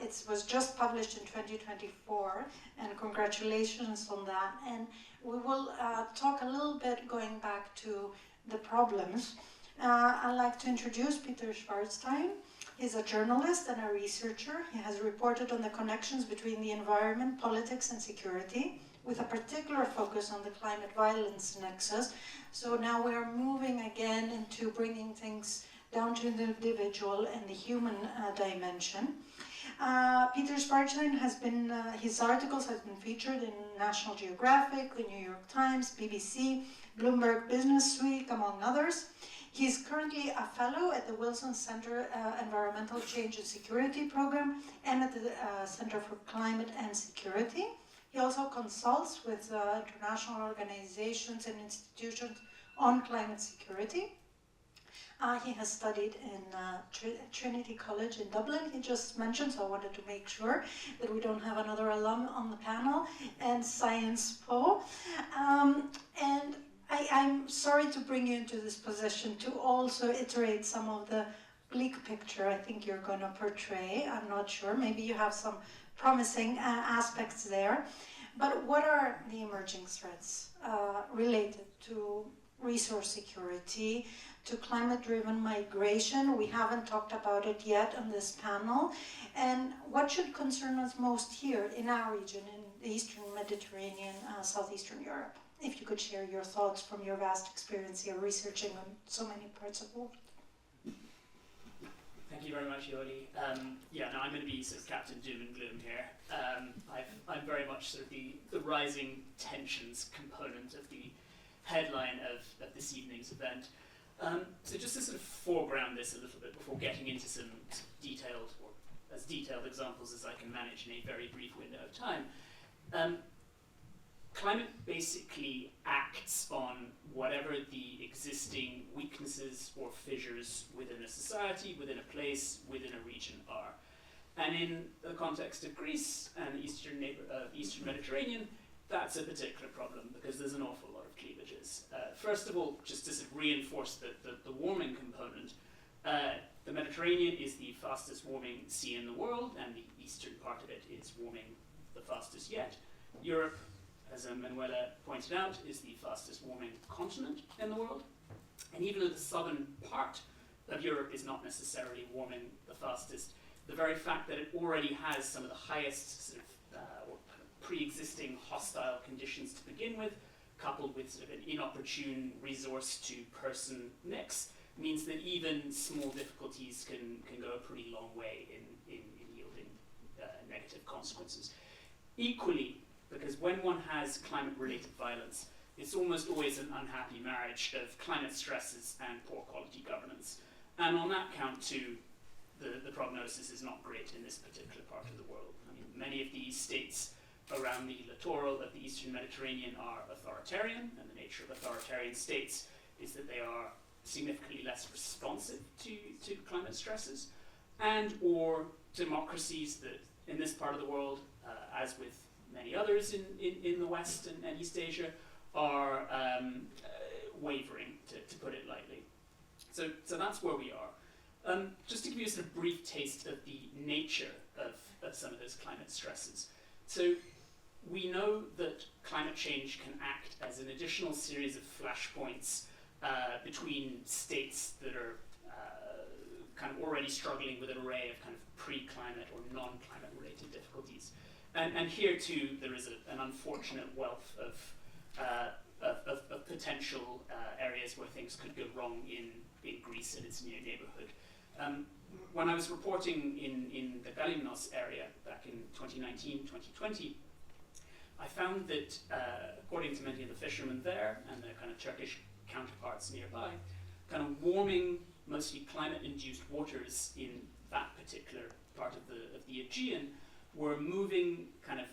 It was just published in 2024, and congratulations on that. And we will talk a little bit going back to the problems. I'd like to introduce Peter Schwarzstein. He's a journalist and a researcher. He has reported on the connections between the environment, politics, and security, with a particular focus on the climate violence nexus. So now we are moving again into bringing things down to the individual and the human dimension. Peter Schwarzstein has been, his articles have been featured in National Geographic, the New York Times, BBC, Bloomberg Business Week, among others. He's currently a fellow at the Wilson Center Environmental Change and Security Program and at the Center for Climate and Security. He also consults with international organizations and institutions on climate security. He has studied in Trinity College in Dublin, he just mentioned, so I wanted to make sure that we don't have another alum on the panel, and Science Po. And I'm sorry to bring you into this position to also iterate some of the bleak picture I think you're going to portray. I'm not sure, maybe you have some promising aspects there. But what are the emerging threats related to resource security, to climate-driven migration? We haven't talked about it yet on this panel. And what should concern us most here in our region, in the Eastern Mediterranean, Southeastern Europe? If you could share your thoughts from your vast experience here researching on so many parts of the world. Thank you very much, Yoli. Yeah, no, I'm going to be sort of Captain Doom and Gloom here. I'm very much sort of the rising tensions component of the headline of this evening's event. So just to sort of foreground this a little bit before getting into some detailed, or as detailed examples as I can manage in a very brief window of time. Climate basically acts on whatever the existing weaknesses or fissures within a society, within a place, within a region are. And in the context of Greece and the Eastern Mediterranean, that's a particular problem because there's an awful lot of cleavages. First of all, just to sort of reinforce the warming component, the Mediterranean is the fastest warming sea in the world, and the eastern part of it is warming the fastest yet. Europe, as Manuela pointed out, is the fastest warming continent in the world. And even though the southern part of Europe is not necessarily warming the fastest, the very fact that it already has some of the highest sort of, or pre-existing hostile conditions to begin with, coupled with sort of an inopportune resource to person mix, means that even small difficulties can go a pretty long way in yielding negative consequences. Equally, because when one has climate-related violence, it's almost always an unhappy marriage of climate stresses and poor quality governance. And on that count too, the prognosis is not great in this particular part of the world. I mean, many of these states around the littoral of the Eastern Mediterranean are authoritarian, and the nature of authoritarian states is that they are significantly less responsive to climate stresses, and or democracies that in this part of the world, as with many others in the West and East Asia, are wavering, to put it lightly. So that's where we are. Just to give you a sort of brief taste of the nature of some of those climate stresses. So we know that climate change can act as an additional series of flashpoints between states that are kind of already struggling with an array of kind of pre-climate or non-climate related difficulties. And here too, there is an unfortunate wealth of potential areas where things could go wrong in Greece and its near neighborhood. When I was reporting in the Galimnos area back in 2019, 2020, I found that according to many of the fishermen there and their kind of Turkish counterparts nearby, kind of warming, mostly climate-induced waters in that particular part of the Aegean were moving kind of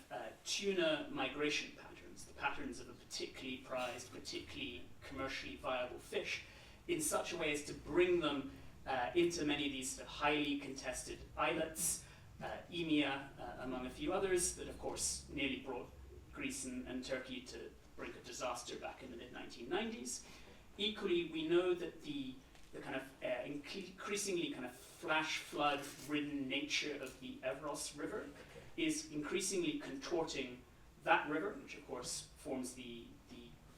tuna migration patterns, the patterns of a particularly prized, particularly commercially viable fish, in such a way as to bring them into many of these highly contested islets, Emia, among a few others, that of course nearly brought Greece and Turkey to the brink of disaster back in the mid-1990s. Equally, we know that the kind of increasingly kind of flash flood ridden nature of the Evros River is increasingly contorting that river, which of course forms the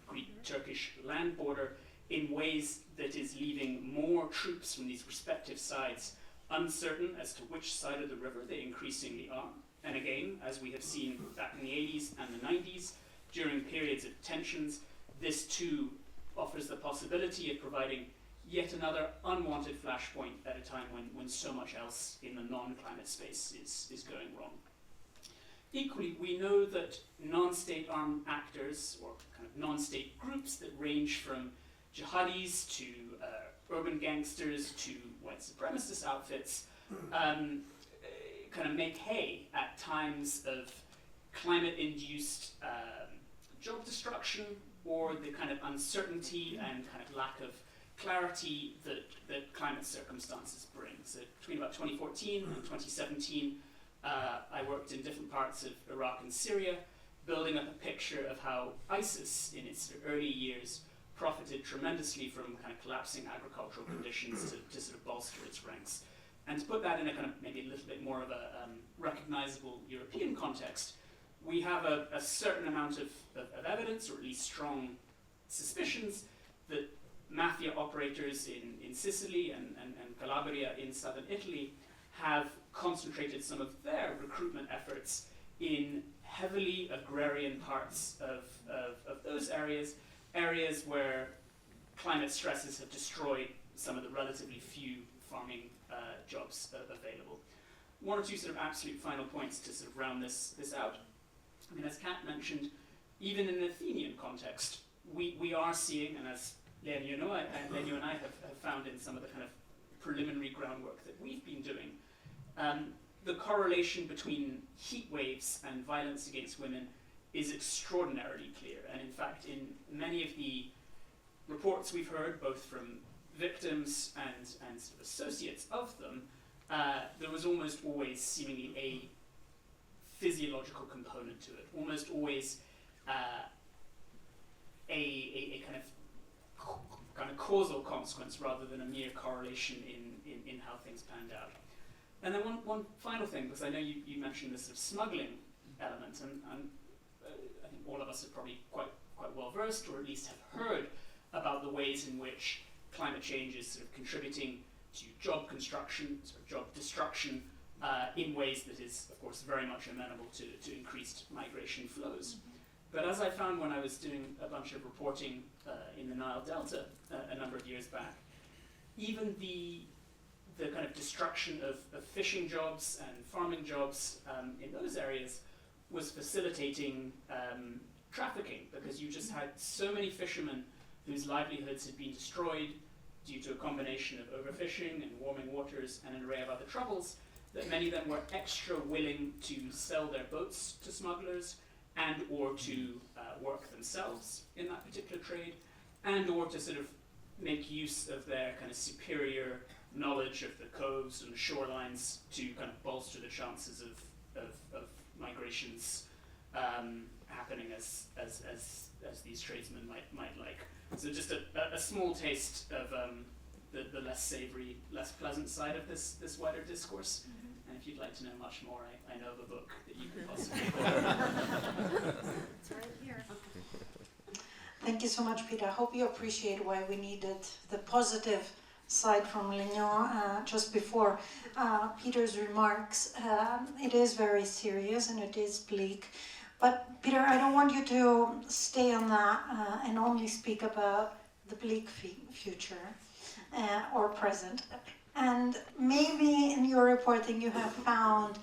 Greek-Turkish land border, in ways that is leaving more troops from these respective sides uncertain as to which side of the river they increasingly are. And again, as we have seen back in the 80s and the 90s, during periods of tensions, this too offers the possibility of providing yet another unwanted flashpoint at a time when so much else in the non-climate space is going wrong. Equally, we know that non-state armed actors, or kind of non-state groups that range from jihadis to urban gangsters to white supremacist outfits, kind of make hay at times of climate-induced job destruction, or the kind of uncertainty and kind of lack of clarity that climate circumstances bring. So between about 2014 and 2017, I worked in different parts of Iraq and Syria, building up a picture of how ISIS, in its early years, profited tremendously from kind of collapsing agricultural conditions to sort of bolster its ranks. And to put that in a kind of maybe a little bit more of a recognizable European context, we have a certain amount of evidence, or at least strong suspicions, that mafia operators in Sicily and Calabria in southern Italy have concentrated some of their recruitment efforts in heavily agrarian parts of those areas where climate stresses have destroyed some of the relatively few farming jobs available. One or two sort of absolute final points to sort of round this out. I mean, as Kat mentioned, even in an Athenian context, we are seeing, and as Lenny and I have found in some of the kind of preliminary groundwork that we've been doing, the correlation between heat waves and violence against women is extraordinarily clear. And in fact, in many of the reports we've heard, both from victims and sort of associates of them, there was almost always seemingly a physiological component to it, almost always a kind of causal consequence rather than a mere correlation in how things panned out. And then one final thing, because I know you mentioned this sort of smuggling element, and I think all of us are probably quite well versed, or at least have heard about the ways in which climate change is sort of contributing to job construction, sort of job destruction, in ways that is, of course, very much amenable to increased migration flows. But as I found when I was doing a bunch of reporting in the Nile Delta a number of years back, even the kind of destruction of fishing jobs and farming jobs in those areas was facilitating trafficking, because you just had so many fishermen whose livelihoods had been destroyed due to a combination of overfishing and warming waters and an array of other troubles, that many of them were extra willing to sell their boats to smugglers and or to work themselves in that particular trade, and or to sort of make use of their kind of superior knowledge of the coves and the shorelines to kind of bolster the chances of migrations happening as these tradesmen might like. So just a small taste of the less savory, less pleasant side of this wider discourse. And if you'd like to know much more, I know of a book that you can possibly It's right here. Thank you so much, Peter. I hope you appreciate why we needed the positive side from Lignon just before Peter's remarks. It is very serious and it is bleak. But Peter, I don't want you to stay on that and only speak about the bleak future or present. And maybe in your reporting you have found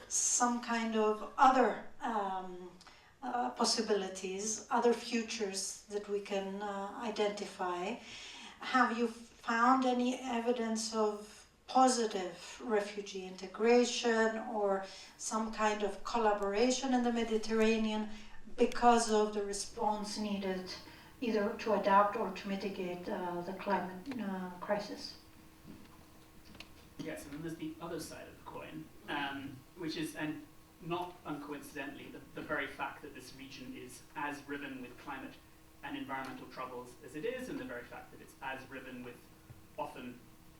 some kind of other possibilities, other futures that we can identify. Have you found any evidence of positive refugee integration or some kind of collaboration in the Mediterranean because of the response needed either to adapt or to mitigate the climate crisis? Yes, and then there's the other side of the coin, which is, and not uncoincidentally, the very fact that this region is as riven with climate and environmental troubles as it is, and the very fact that it's as riven with often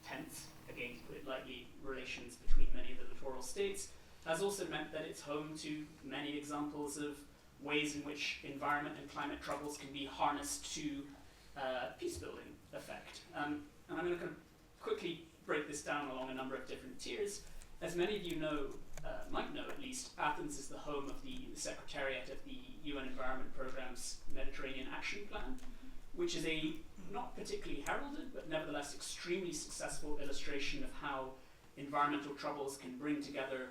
tense, again to put it lightly, relations between many of the littoral states, has also meant that it's home to many examples of ways in which environment and climate troubles can be harnessed to peace-building effect. And I'm going to kind of quickly break this down along a number of different tiers. As many of you know, might know at least, Athens is the home of the Secretariat of the UN Environment Programme's Mediterranean Action Plan, which is a not particularly heralded, but nevertheless extremely successful illustration of how environmental troubles can bring together,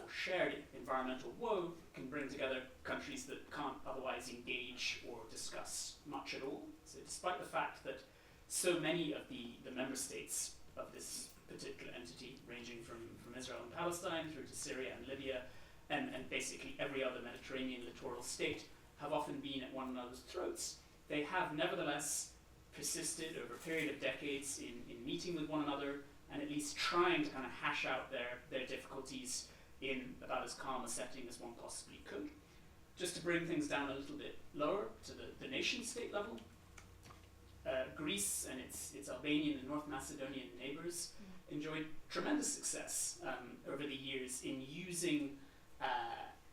shared environmental woe can bring together countries that can't otherwise engage or discuss much at all. So despite the fact that so many of the member states of this particular entity, ranging from Israel and Palestine through to Syria and Libya, and basically every other Mediterranean littoral state have often been at one another's throats, they have nevertheless persisted over a period of decades in meeting with one another and at least trying to kind of hash out their difficulties in about as calm a setting as one possibly could. Just to bring things down a little bit lower to the nation state level, Greece and its Albanian and North Macedonian neighbors enjoyed tremendous success over the years in using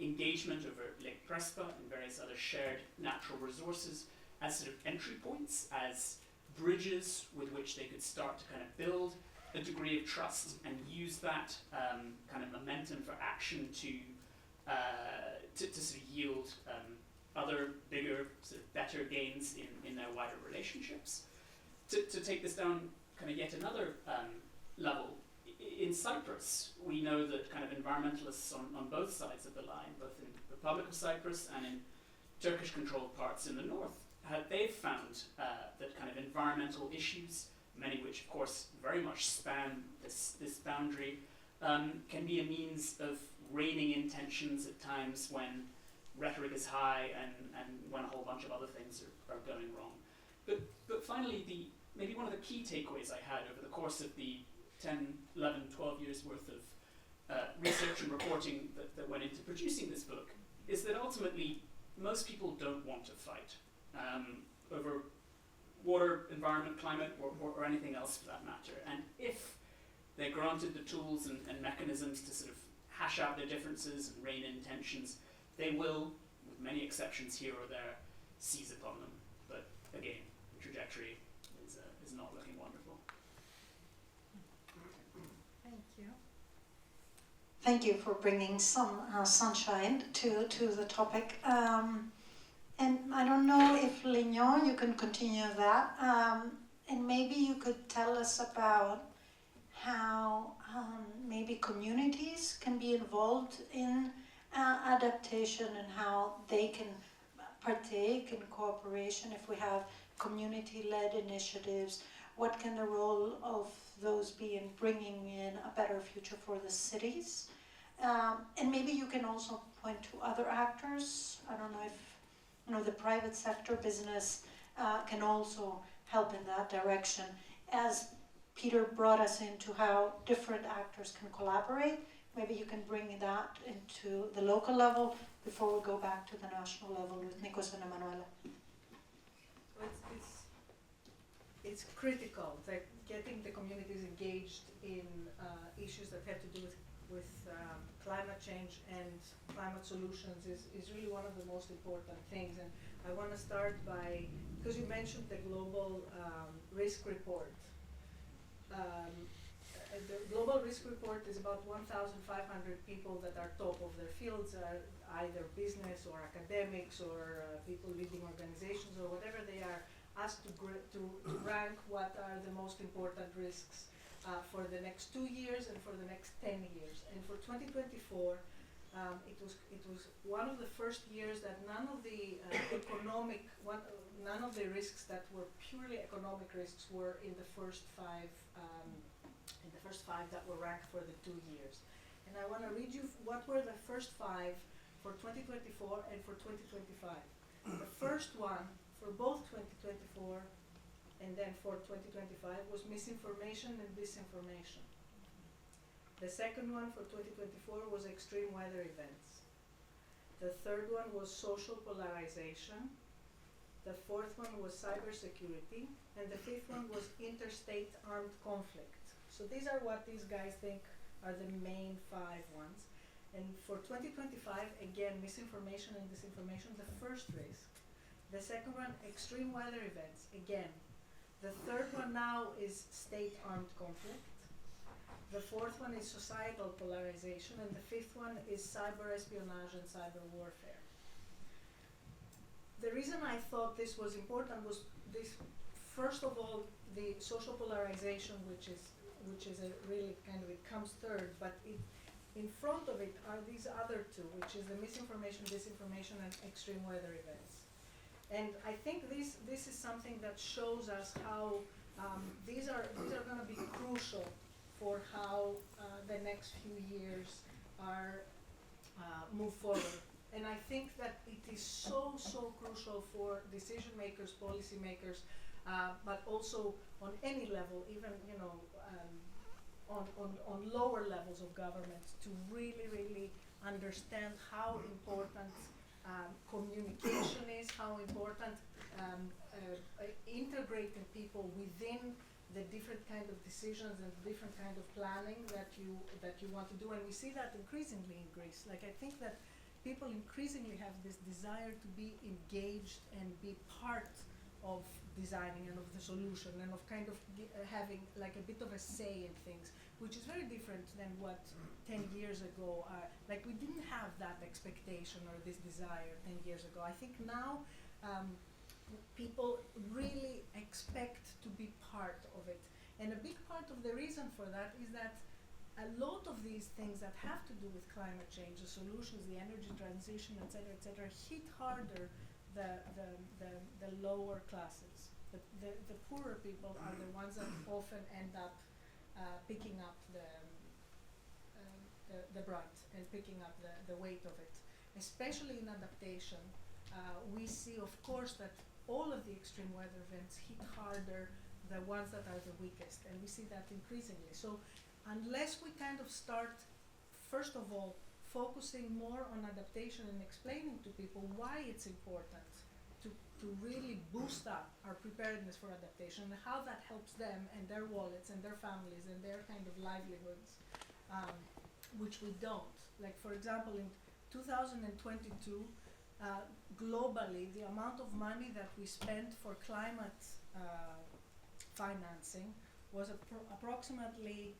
engagement over Lake Prespa and various other shared natural resources as sort of entry points, as bridges with which they could start to kind of build a degree of trust and use that kind of momentum for action to sort of yield other bigger, sort of better gains in their wider relationships. To take this down kind of yet another level, in Cyprus, we know that kind of environmentalists on both sides of the line, both in the Republic of Cyprus and in Turkish-controlled parts in the north, they've found that kind of environmental issues, many which of course very much span this boundary, can be a means of reining in tensions at times when rhetoric is high and when a whole bunch of other things are going wrong. But finally, maybe one of the key takeaways I had over the course of the 10, 11, 12 years worth of research and reporting that went into producing this book is that ultimately most people don't want to fight over water, environment, climate, or anything else for that matter. And if they're granted the tools and mechanisms to sort of hash out their differences and rein in tensions, they will, with many exceptions here or there, seize upon them. But again, the trajectory is not looking wonderful. Thank you. Thank you for bringing some sunshine to the topic. And I don't know if Lignon, you can continue that. And maybe you could tell us about how maybe communities can be involved in adaptation and how they can partake in cooperation if we have community-led initiatives. What can the role of those be in bringing in a better future for the cities? And maybe you can also point to other actors. I don't know if the private sector business can also help in that direction. As Peter brought us into how different actors can collaborate, maybe you can bring that into the local level before we go back to the national level with Nikos and Emanuela. It's critical that getting the communities engaged in issues that have to do with climate change and climate solutions is really one of the most important things. And I want to start by, because you mentioned the global risk report. The global risk report is about 1,500 people that are top of their fields, are either business or academics or people leading organizations or whatever they are, asked to rank what are the most important risks for the next 2 years and for the next 10 years. And for 2024, it was one of the first years that none of the none of the risks that were purely economic risks were in the first five that were ranked for the 2 years. And I want to read you what were the first 5 for 2024 and for 2025. The first one for both 2024 and then for 2025 was misinformation and disinformation. The second one for 2024 was extreme weather events. The third one was social polarization. The fourth one was cybersecurity. And the fifth one was interstate armed conflict. So these are what these guys think are the main 5 ones. And for 2025, again, misinformation and disinformation, the first risk. The second one, extreme weather events, again. The third one now is state armed conflict. The fourth one is societal polarization, and the fifth one is cyber espionage and cyber warfare. The reason I thought this was important was this, first of all, the social polarization, which is a really kind of, it comes third, but in front of it are these other two, which is the misinformation, disinformation, and extreme weather events. And I think this is something that shows us how these are going to be crucial for how the next few years are move forward. And I think that it is so crucial for decision makers, policy makers, but also on any level, even on lower levels of government, to really understand how important communication is, how important integrating people within the different kind of decisions and different kind of planning that you want to do. And we see that increasingly in Greece. Like, I think that people increasingly have this desire to be engaged and be part of designing and of the solution, and of kind of having like a bit of a say in things, which is very different than what 10 years ago, like we didn't have that expectation or this desire 10 years ago. I think now people really expect to be part of it. And a big part of the reason for that is that a lot of these things that have to do with climate change, the solutions, the energy transition, et cetera, hit harder the lower classes. The poorer people are the ones that often end up picking up the brunt and picking up the weight of it. Especially in adaptation, we see, of course, that all of the extreme weather events hit harder the ones that are the weakest, and we see that increasingly. So unless we kind of start, first of all, focusing more on adaptation and explaining to people why it's important to really boost up our preparedness for adaptation and how that helps them and their wallets and their families and their kind of livelihoods, which we don't. Like, for example, in 2022, globally, the amount of money that we spent for climate financing was approximately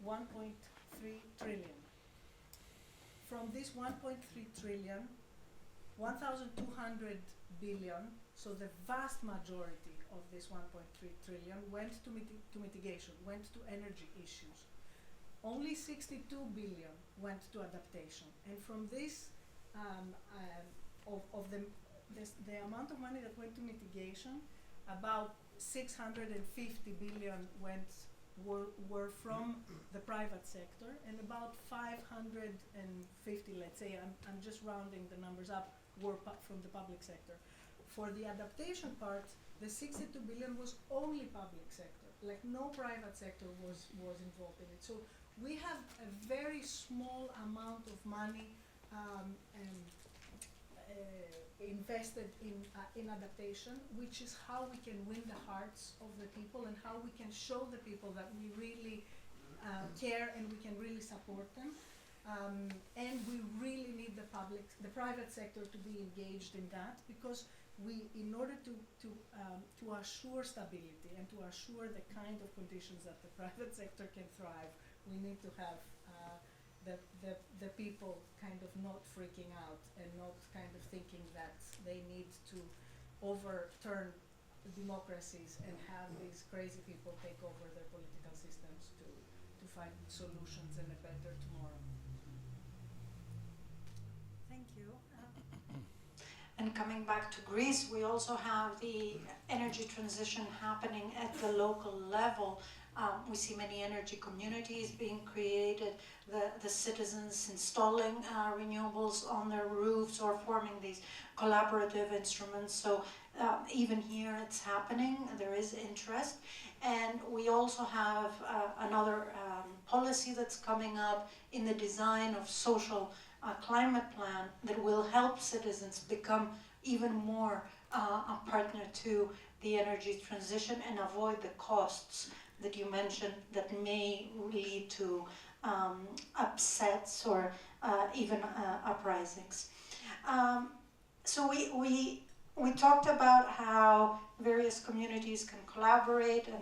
1.3 trillion. From this 1.3 trillion, 1,200 billion, so the vast majority of this 1.3 trillion went to mitigation, went to energy issues. Only 62 billion went to adaptation. And from this, the amount of money that went to mitigation, about 650 billion were from the private sector, and about 550, let's say, I'm just rounding the numbers up, were from the public sector. For the adaptation part, the 62 billion was only public sector, like no private sector was involved in it. So we have a very small amount of money invested in adaptation, which is how we can win the hearts of the people and how we can show the people that we really care and we can really support them. And we really need the private sector to be engaged in that, because in order to assure stability and to assure the kind of conditions that the private sector can thrive, we need to have the people kind of not freaking out and not kind of thinking that they need to overturn democracies and have these crazy people take over their political systems to find solutions and a better tomorrow. Thank you. And coming back to Greece, we also have the energy transition happening at the local level. We see many energy communities being created, the citizens installing renewables on their roofs or forming these collaborative instruments. So even here it's happening, there is interest. And we also have another policy that's coming up in the design of social climate plan that will help citizens become even more a partner to the energy transition and avoid the costs that you mentioned that may lead to upsets or even uprisings. So we talked about how various communities can collaborate, and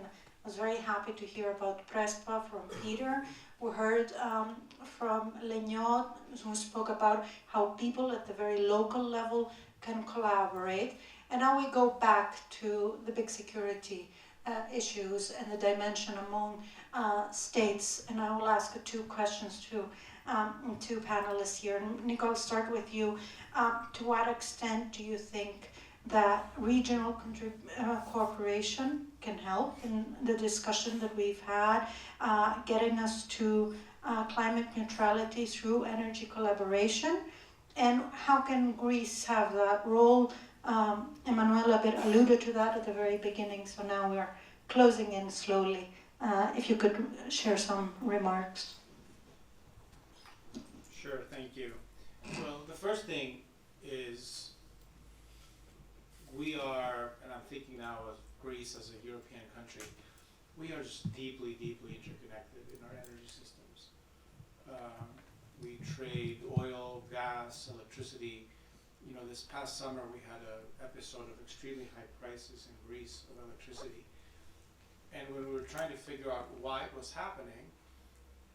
I was very happy to hear about Prespa from Peter. We heard from Legnot, who spoke about how people at the very local level can collaborate. And now we go back to the big security issues and the dimension among states. And I will ask two questions to two panelists here. Nico, I'll start with you. To what extent do you think that regional cooperation can help in the discussion that we've had, getting us to climate neutrality through energy collaboration? And how can Greece have that role? Emanuela a bit alluded to that at the very beginning, so now we're closing in slowly. If you could share some remarks. Sure, thank you. Well, the first thing is we are, and I'm thinking now of Greece as a European country, we are just deeply, deeply interconnected in our energy systems. We trade oil, gas, electricity. You know, this past summer we had an episode of extremely high prices in Greece of electricity. And when we were trying to figure out why it was happening,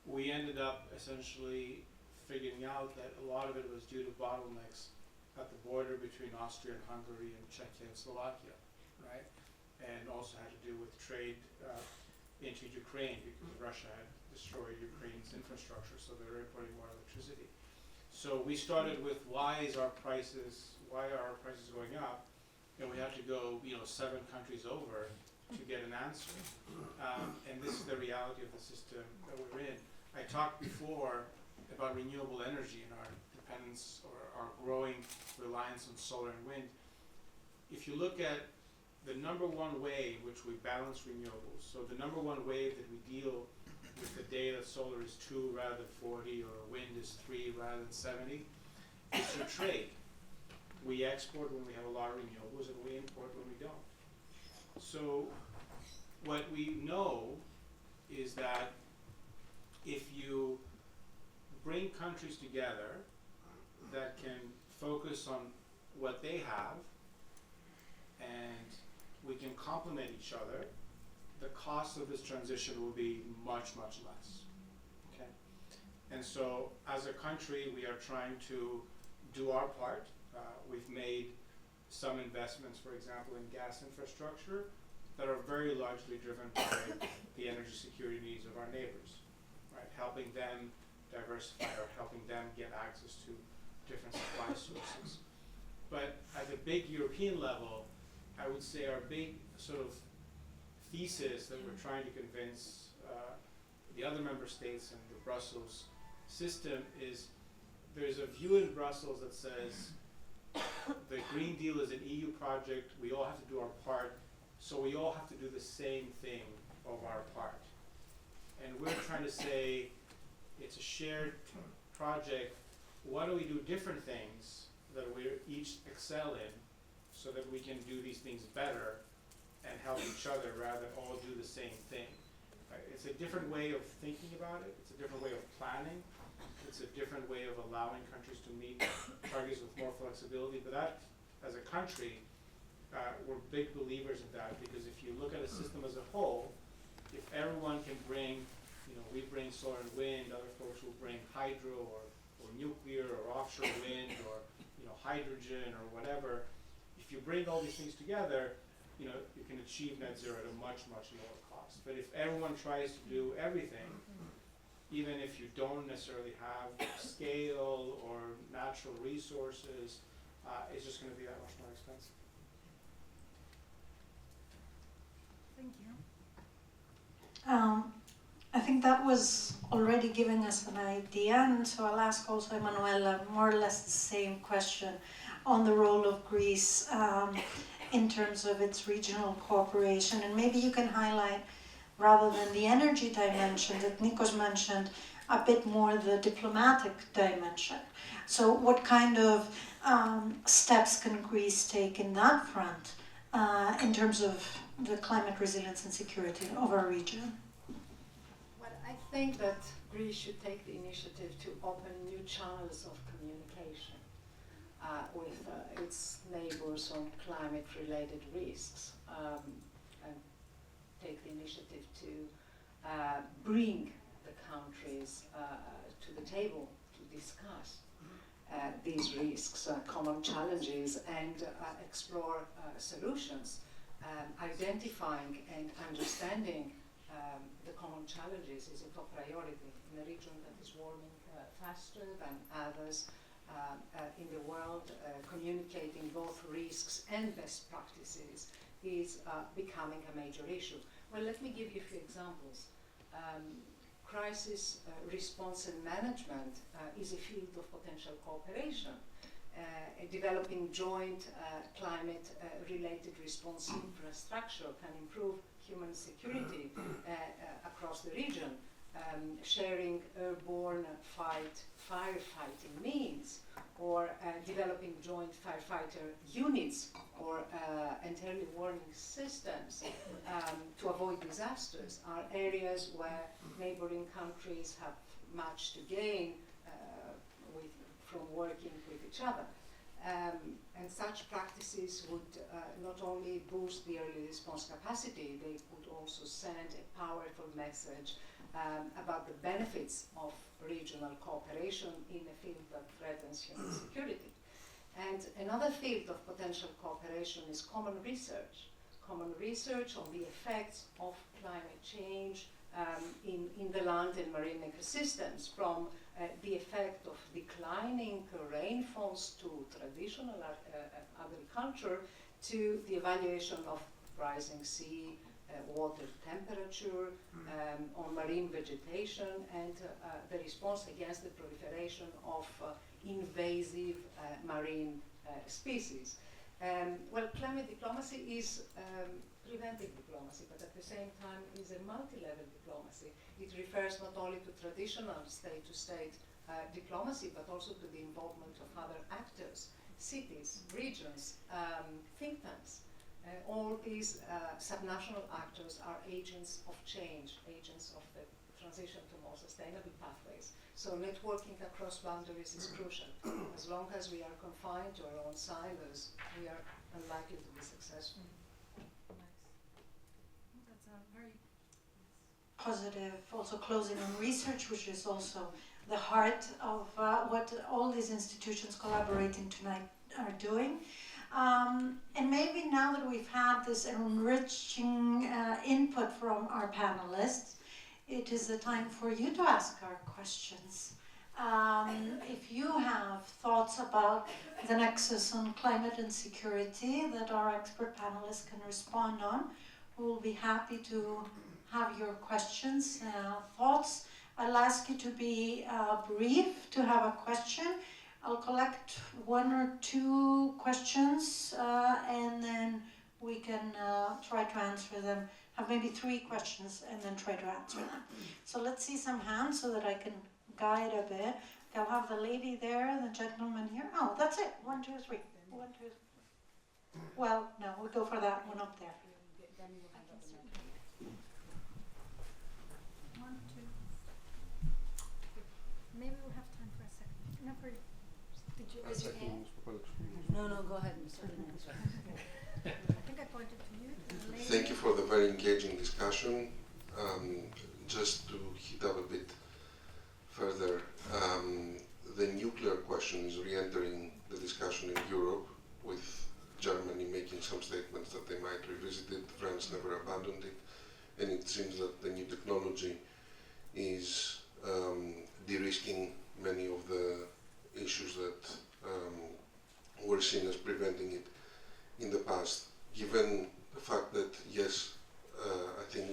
we ended up essentially figuring out that a lot of it was due to bottlenecks at the border between Austria and Hungary and Czechia and Slovakia, right? And also had to do with trade into Ukraine because Russia had destroyed Ukraine's infrastructure, so they were importing more electricity. So we started with why are our prices going up? And we had to go, 7 countries over to get an answer. And this is the reality of the system that we're in. I talked before about renewable energy and our dependence or our growing reliance on solar and wind. If you look at the number one way in which we balance renewables, so the number one way that we deal with the day that solar is 2 rather than 40 or wind is 3 rather than 70, is through trade. We export when we have a lot of renewables and we import when we don't. So what we know is that if you bring countries together that can focus on what they have and we can complement each other, the cost of this transition will be much, much less. Okay? And so as a country, we are trying to do our part. We've made some investments, for example, in gas infrastructure that are very largely driven by the energy security needs of our neighbors, right? Helping them diversify or helping them get access to different supply sources. But at the big European level, I would say our big sort of thesis that we're trying to convince the other member states and the Brussels system is there's a view in Brussels that says the Green Deal is an EU project, we all have to do our part, so we all have to do the same thing of our part. And we're trying to say it's a shared project, why don't we do different things that we each excel in so that we can do these things better and help each other rather than all do the same thing. Right? It's a different way of thinking about it, it's a different way of planning, it's a different way of allowing countries to meet targets with more flexibility, but that, as a country, we're big believers in that because if you look at a system as a whole, if everyone can bring, we bring solar and wind, other folks will bring hydro or nuclear or offshore wind or hydrogen or whatever, if you bring all these things together, you can achieve net zero at a much, much lower cost. But if everyone tries to do everything, even if you don't necessarily have scale or natural resources, it's just going to be that much more expensive. Thank you. I think that was already giving us an idea, and so I'll ask also Emanuela more or less the same question on the role of Greece in terms of its regional cooperation, and maybe you can highlight, rather than the energy dimension that Nikos mentioned, a bit more the diplomatic dimension. So what kind of steps can Greece take in that front in terms of the climate resilience and security of our region? Well, I think that Greece should take the initiative to open new channels of communication with its neighbors on climate-related risks, and take the initiative to bring the countries to the table to discuss these risks, common challenges, and explore solutions, identifying and understanding the common challenges is a top priority in a region that is warming faster than others in the world. Communicating both risks and best practices is becoming a major issue. Well, let me give you a few examples. crisis response and management is a field of potential cooperation. Developing joint climate-related response infrastructure can improve human security across the region. Sharing airborne firefighting means, or developing joint firefighter units or and early warning systems to avoid disasters are areas where neighboring countries have much to gain from working with each other. And such practices would not only boost the early response capacity, they would also send a powerful message about the benefits of regional cooperation in a field that threatens human security. And another field of potential cooperation is common research on the effects of climate change in the land and marine ecosystems, from the effect of declining rainfalls to traditional agriculture, to the evaluation of rising sea water temperature, on marine vegetation, and the response against the proliferation of invasive marine species. Well, climate diplomacy is preventive diplomacy, but at the same time is a multi-level diplomacy. It refers not only to traditional state-to-state diplomacy, but also to the involvement of other actors, cities, regions, think tanks. All these subnational actors are agents of change, agents of the transition to more sustainable pathways. So networking across boundaries is crucial. As long as we are confined to our own silos, we are unlikely to be successful. That's a very positive, also closing on research, which is also the heart of what all these institutions collaborating tonight are doing. And maybe now that we've had this enriching input from our panelists, it is the time for you to ask our questions. If you have thoughts about the nexus on climate and security that our expert panelists can respond on, we will be happy to have your questions, thoughts. I'll ask you to be brief to have a question. I'll collect one or two questions and then we can try to answer them. Have maybe 3 questions and then try to answer them. So let's see some hands so that I can guide a bit. I'll have the lady there, the gentleman here. Oh, that's it. 1, 2, 3. 1, 2, 3. Well, no, we'll go for that one up there. 1, 2. Maybe we'll have time for a second. No, for you. Did you raise your hand? No, go ahead, Mr. I think I pointed to you. To the lady. Thank you for the very engaging discussion. Just to hit up a bit further, the nuclear question is re-entering the discussion in Europe, with Germany making some statements that they might revisit it. France never abandoned it, and it seems that the new technology is de-risking many of the issues that were seen as preventing it in the past. Given the fact that, yes, I think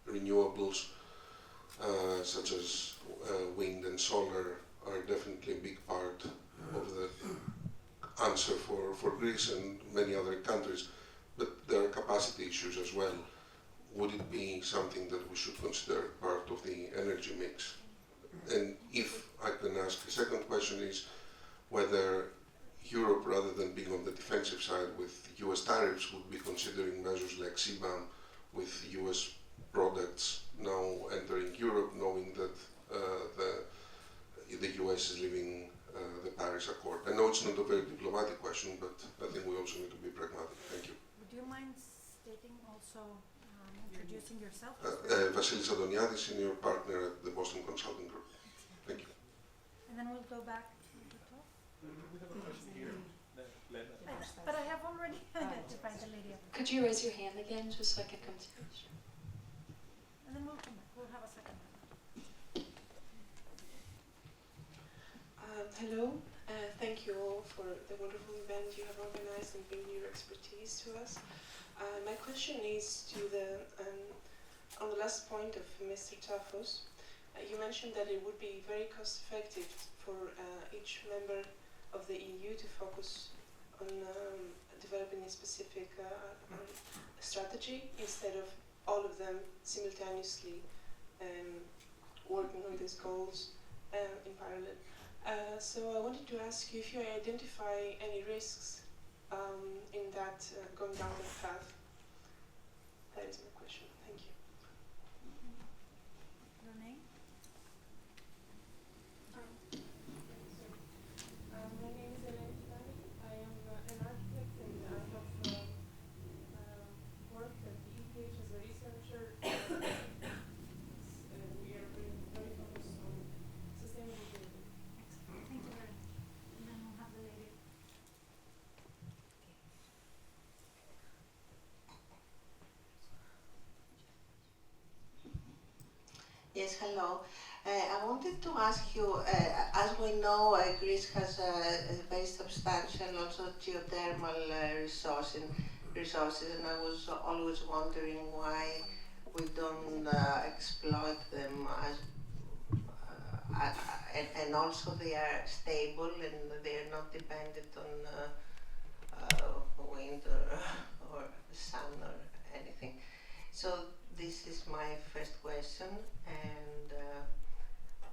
renewables such as wind and solar are definitely a big part of the answer for Greece and many other countries, but there are capacity issues as well. Would it be something that we should consider part of the energy mix? And if I can ask a second question, is whether Europe, rather than being on the defensive side with US tariffs, would be considering measures like CBAM with US products now entering Europe, knowing that the US is leaving the Paris Accord. I know it's not a very diplomatic question, but I think we also need to be pragmatic. Thank you. Would you mind stating also, introducing yourself? Vasilis Adoniadis, senior partner at the Boston Consulting Group. Thank you. And then we'll go back to the top. We have a question here. But I have already identified the lady up there. Could you raise your hand again, just so I could come to you? Sure. And then we'll come back. We'll have a second round. Hello, thank you all for the wonderful event you have organized and bringing your expertise to us. My question is to the on the last point of Mr. Tafos. You mentioned that it would be very cost effective for each member of the EU to focus on developing a specific strategy instead of all of them simultaneously working on these goals in parallel. So I wanted to ask you if you identify any risks in that going down that path. That is my question. Thank you. Your name? My name is Elena. I am an architect and I have worked at the ETH as a researcher. We are very focused on sustainable building. Excellent. Thank you very much. And then we'll have the lady. Yes, hello. I wanted to ask you, as we know, Greece has a very substantial also geothermal resources, and I was always wondering why we don't exploit them and also they are stable and they are not dependent on wind or sun or anything. So this is my first question,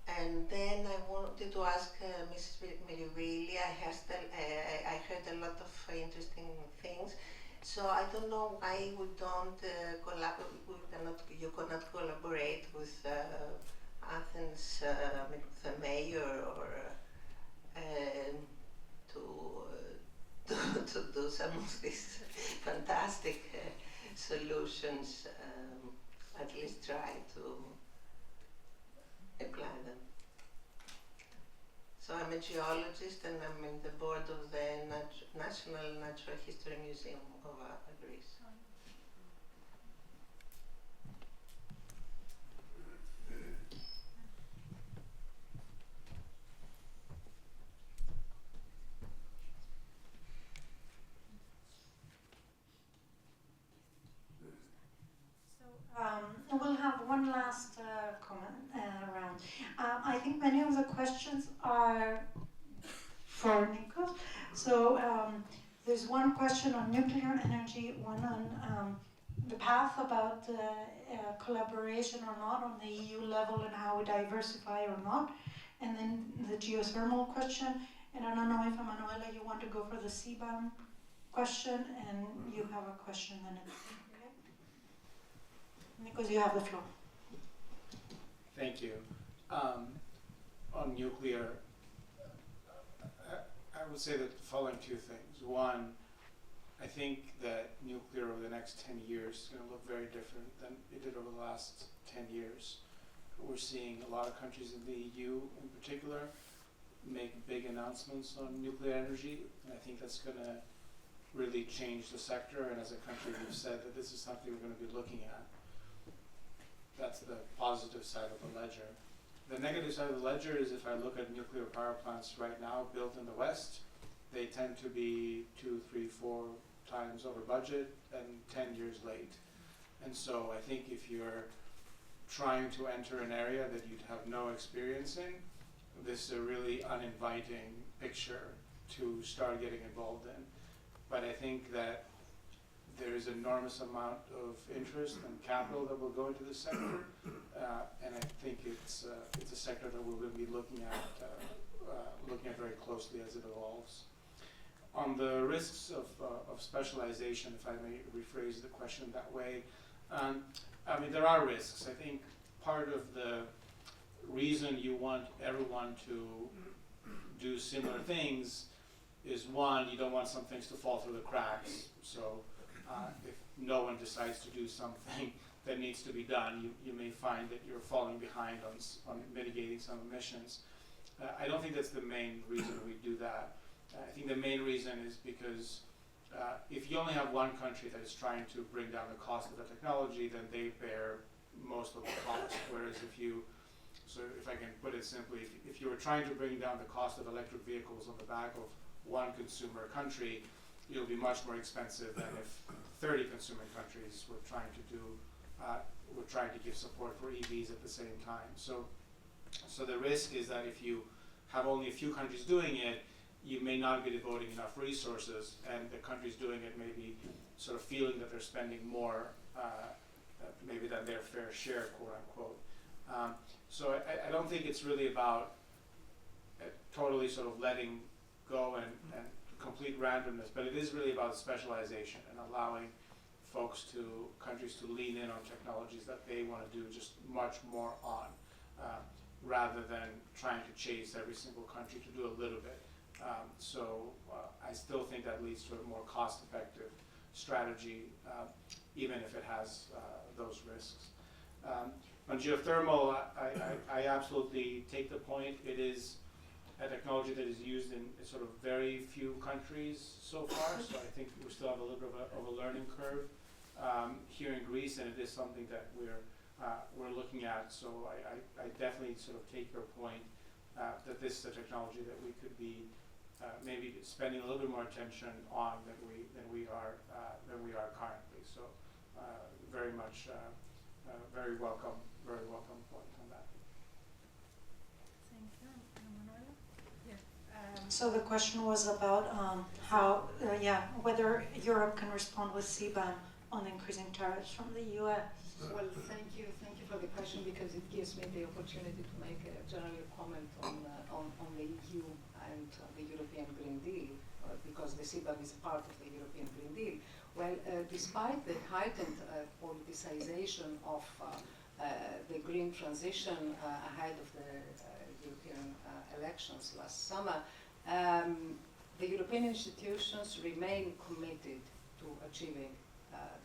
and then I wanted to ask Mrs. Mirivilli. I heard a lot of interesting things. So I don't know why we don't you cannot collaborate with Athens, the mayor, or to do some of these fantastic solutions. At least try to apply them. So I'm a geologist and I'm in the board of the National Natural History Museum of Greece. We'll have one last comment round. I think many of the questions are for Nikos. So there's one question on nuclear energy, one on the path about collaboration or not on the EU level and how we diversify or not, and then the geothermal question. And I don't know if Emanuela, you want to go for the CBAM question, and you have a question then. Because you have the floor. Thank you. On nuclear, I would say that the following two things. One, I think that nuclear over the next 10 years is going to look very different than it did over the last 10 years. We're seeing a lot of countries in the EU in particular make big announcements on nuclear energy, and I think that's going to really change the sector, and as a country we've said that this is something we're going to be looking at. That's the positive side of the ledger. The negative side of the ledger is if I look at nuclear power plants right now built in the West, they tend to be 2, 3, 4 times over budget and 10 years late. And so I think if you're trying to enter an area that you'd have no experience in, this is a really uninviting picture to start getting involved in. But I think that there is an enormous amount of interest and capital that will go into this sector, and I think it's a sector that we're going to be looking at very closely as it evolves. On the risks of specialization, if I may rephrase the question that way, I mean, there are risks. I think part of the reason you want everyone to do similar things is, one, you don't want some things to fall through the cracks. So if no one decides to do something that needs to be done, you may find that you're falling behind on mitigating some emissions. I don't think that's the main reason we do that. I think the main reason is because if you only have one country that is trying to bring down the cost of the technology, then they bear most of the cost. Whereas if I can put it simply, if you were trying to bring down the cost of electric vehicles on the back of one consumer country, it'll be much more expensive than if 30 consuming countries were trying to give support for EVs at the same time. So So the risk is that if you have only a few countries doing it, you may not be devoting enough resources, and the countries doing it may be sort of feeling that they're spending more, maybe than their fair share, quote unquote. So I don't think it's really about totally sort of letting go and complete randomness, but it is really about specialization and allowing countries to lean in on technologies that they want to do just much more on, rather than trying to chase every single country to do a little bit. So I still think that leads to a more cost-effective strategy, even if it has those risks. On geothermal, I absolutely take the point. It is a technology that is used in sort of very few countries so far, so I think we still have a little bit of a learning curve here in Greece, and it is something that we're looking at. So I definitely sort of take your point that this is a technology that we could be maybe spending a little bit more attention on than we are currently. So very much very welcome point on that. Thank you. Manuela? So the question was about how, whether Europe can respond with CBAM on increasing tariffs from the US. Well, thank you for the question, because it gives me the opportunity to make a general comment on the EU and the European Green Deal, because the CBAM is part of the European Green Deal. Well, despite the heightened politicization of the green transition ahead of the European elections last summer, the European institutions remain committed to achieving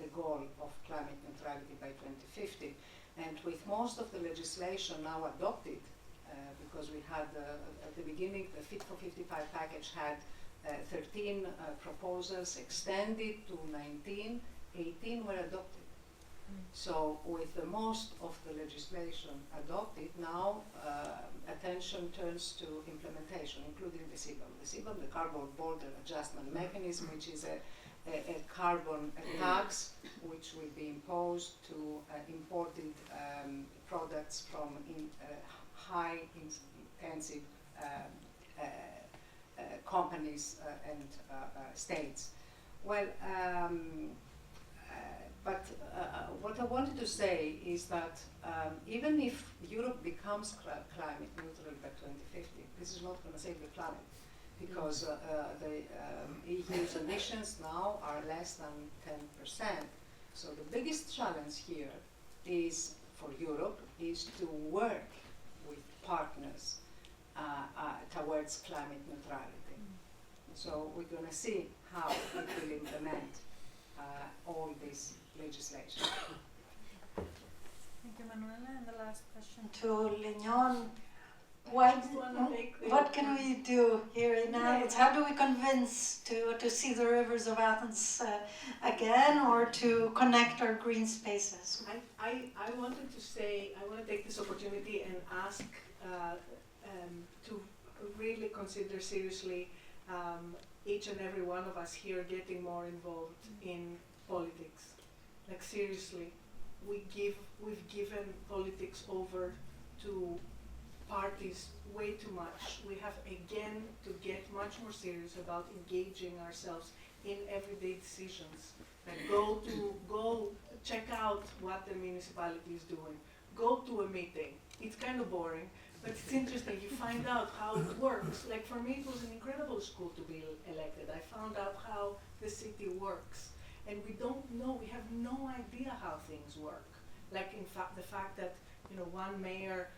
the goal of climate neutrality by 2050. And with most of the legislation now adopted, because we had at the beginning the Fit for 55 package had 13 proposals extended to 19, 18 were adopted. So with the most of the legislation adopted, now attention turns to implementation, including the CBAM. The CBAM, the Carbon Border Adjustment Mechanism, which is a carbon tax which will be imposed to imported products from high intensive companies and states. Well, but what I wanted to say is that even if Europe becomes climate neutral by 2050, this is not going to save the planet, because the EU's emissions now are less than 10%. So the biggest challenge here is for Europe is to work with partners towards climate neutrality. So we're going to see how it will implement all this legislation. Thank you, Manuela. And the last question to Lignon. What can we do here in Athens? How do we convince to see the rivers of Athens again, or to connect our green spaces? I wanted to say, I want to take this opportunity and ask to really consider seriously each and every one of us here getting more involved in politics. Like seriously, we've given politics over to parties way too much. We have again to get much more serious about engaging ourselves in everyday decisions. Like go check out what the municipality is doing. Go to a meeting. It's kind of boring, but it's interesting. You find out how it works. Like for me, it was an incredible school to be elected. I found out how the city works. And we don't know, we have no idea how things work. Like in fact, the fact that, one mayor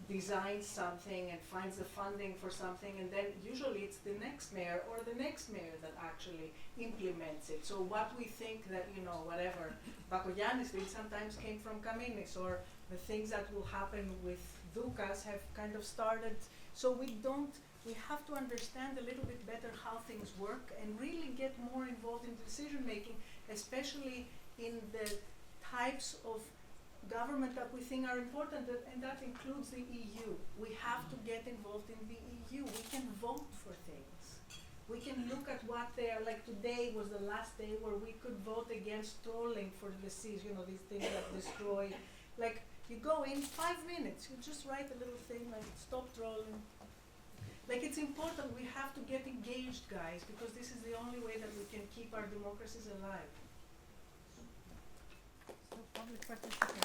designs something and finds the funding for something, and then usually it's the next mayor or the next mayor that actually implements it. So what we think that, whatever, Bakoyannis did sometimes came from Kaminis, or the things that will happen with Doukas have kind of started. So we have to understand a little bit better how things work and really get more involved in decision making, especially in the types of government that we think are important, and that includes the EU. We have to get involved in the EU. We can vote for things. We can look at what they are. Like today was the last day where we could vote against tolling for the seas, these things that destroy. Like, You go in 5 minutes, you just write a little thing like stop trolling. Like, it's important, we have to get engaged, guys, because this is the only way that we can keep our democracies alive. So public participation.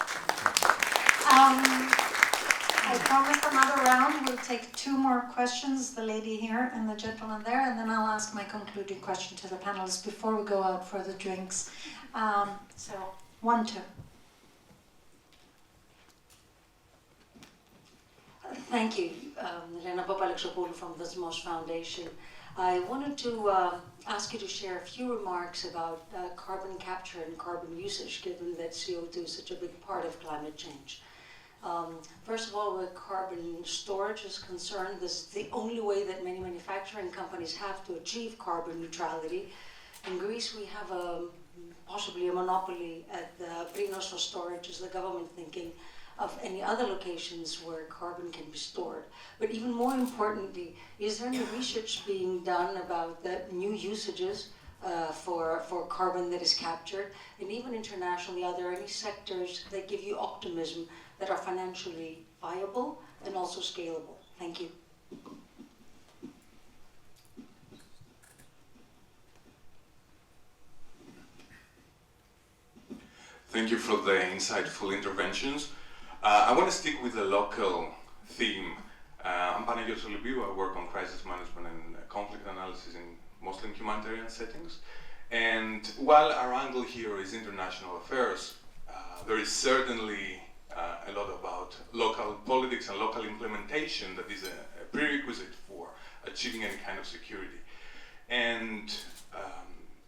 I promise another round. We'll take 2 more questions, the lady here and the gentleman there, and then I'll ask my concluding question to the panelists before we go out for the drinks. So, 1, 2. Thank you, Elena Papalexopoulou from the Smos Foundation. I wanted to ask you to share a few remarks about carbon capture and carbon usage, given that CO2 is such a big part of climate change. First of all, where carbon storage is concerned, this is the only way that many manufacturing companies have to achieve carbon neutrality. In Greece, we have possibly a monopoly at the Prinos for storage. Is the government thinking of any other locations where carbon can be stored? But even more importantly, is there any research being done about the new usages for carbon that is captured? And even internationally, are there any sectors that give you optimism that are financially viable and also scalable? Thank you. Thank you for the insightful interventions. I want to stick with the local theme. I'm Panelists. I work on crisis management and conflict analysis in mostly in humanitarian settings. And while our angle here is international affairs, there is certainly a lot about local politics and local implementation that is a prerequisite for achieving any kind of security. And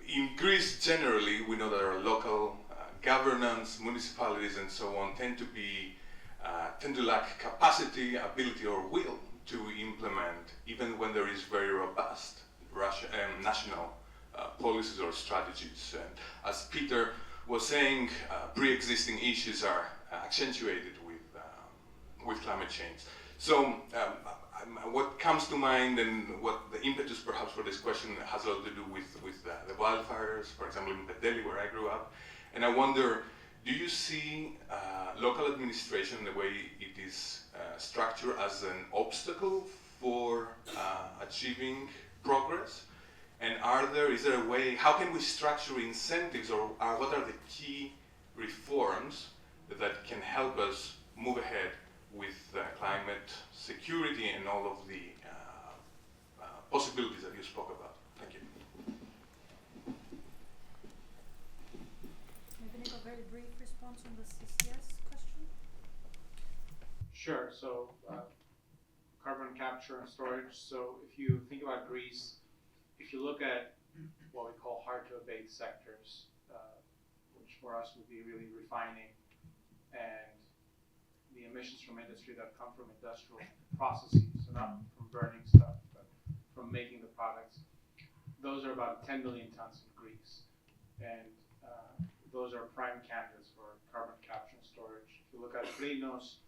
in Greece generally, we know that our local governance, municipalities and so on tend to lack capacity, ability or will to implement, even when there is very robust national policies or strategies. And as Peter was saying, pre-existing issues are accentuated with climate change. So what comes to mind and what the impetus perhaps for this question has a lot to do with the wildfires, for example in Delhi where I grew up. And I wonder, do you see local administration, the way it is structured, as an obstacle for achieving progress? And is there a way, how can we structure incentives, or what are the key reforms that can help us move ahead with climate security and all of the possibilities that you spoke about? Thank you. Maybe make a very brief response on the CCS question. Sure. So carbon capture and storage. So if you think about Greece, if you look at what we call hard to abate sectors, which for us would be really refining and the emissions from industry that come from industrial processes, so not from burning stuff, but from making the products, those are about 10 million tons in Greece. And those are prime candidates for carbon capture and storage. If you look at Prinos,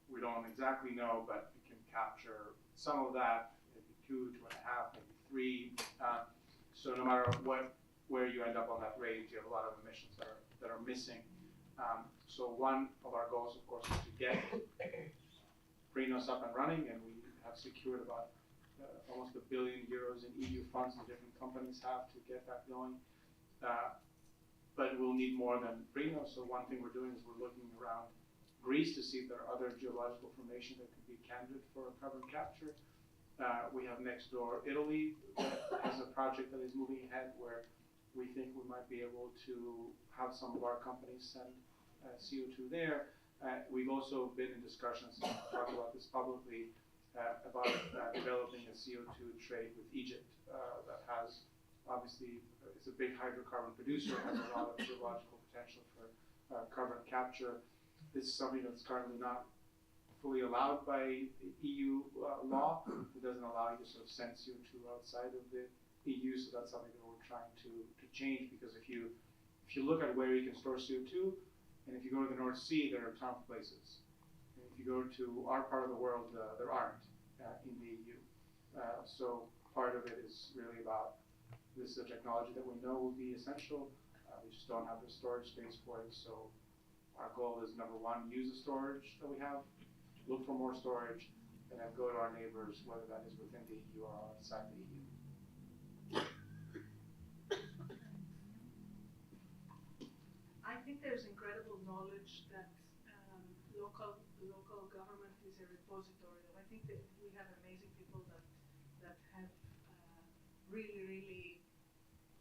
we don't exactly know, but we can capture some of that, maybe 2, 2.5, maybe 3. So no matter where you end up on that range, you have a lot of emissions that are missing. So one of our goals, of course, is to get Prinos up and running, and we have secured about almost €1 billion in EU funds that different companies have to get that going. But we'll need more than Prinos. So one thing we're doing is we're looking around Greece to see if there are other geological formations that could be candidate for carbon capture. We have next door Italy that has a project that is moving ahead where we think we might be able to have some of our companies send CO2 there. We've also been in discussions, talked about this publicly, about developing a CO2 trade with Egypt that has, obviously, it's a big hydrocarbon producer, has a lot of geological potential for carbon capture. This is something that's currently not fully allowed by EU law. It doesn't allow you to sort of send CO2 outside of the EU, so that's something that we're trying to change, because if you look at where you can store CO2, and if you go to the North Sea, there are a ton of places. And if you go to our part of the world, there aren't in the EU. So part of it is really about, this is a technology that we know will be essential. We just don't have the storage space for it. So our goal is, number one, use the storage that we have, look for more storage, and then go to our neighbors, whether that is within the EU or outside the EU. I think there's incredible knowledge that local government is a repository of. I think that we have amazing people that have really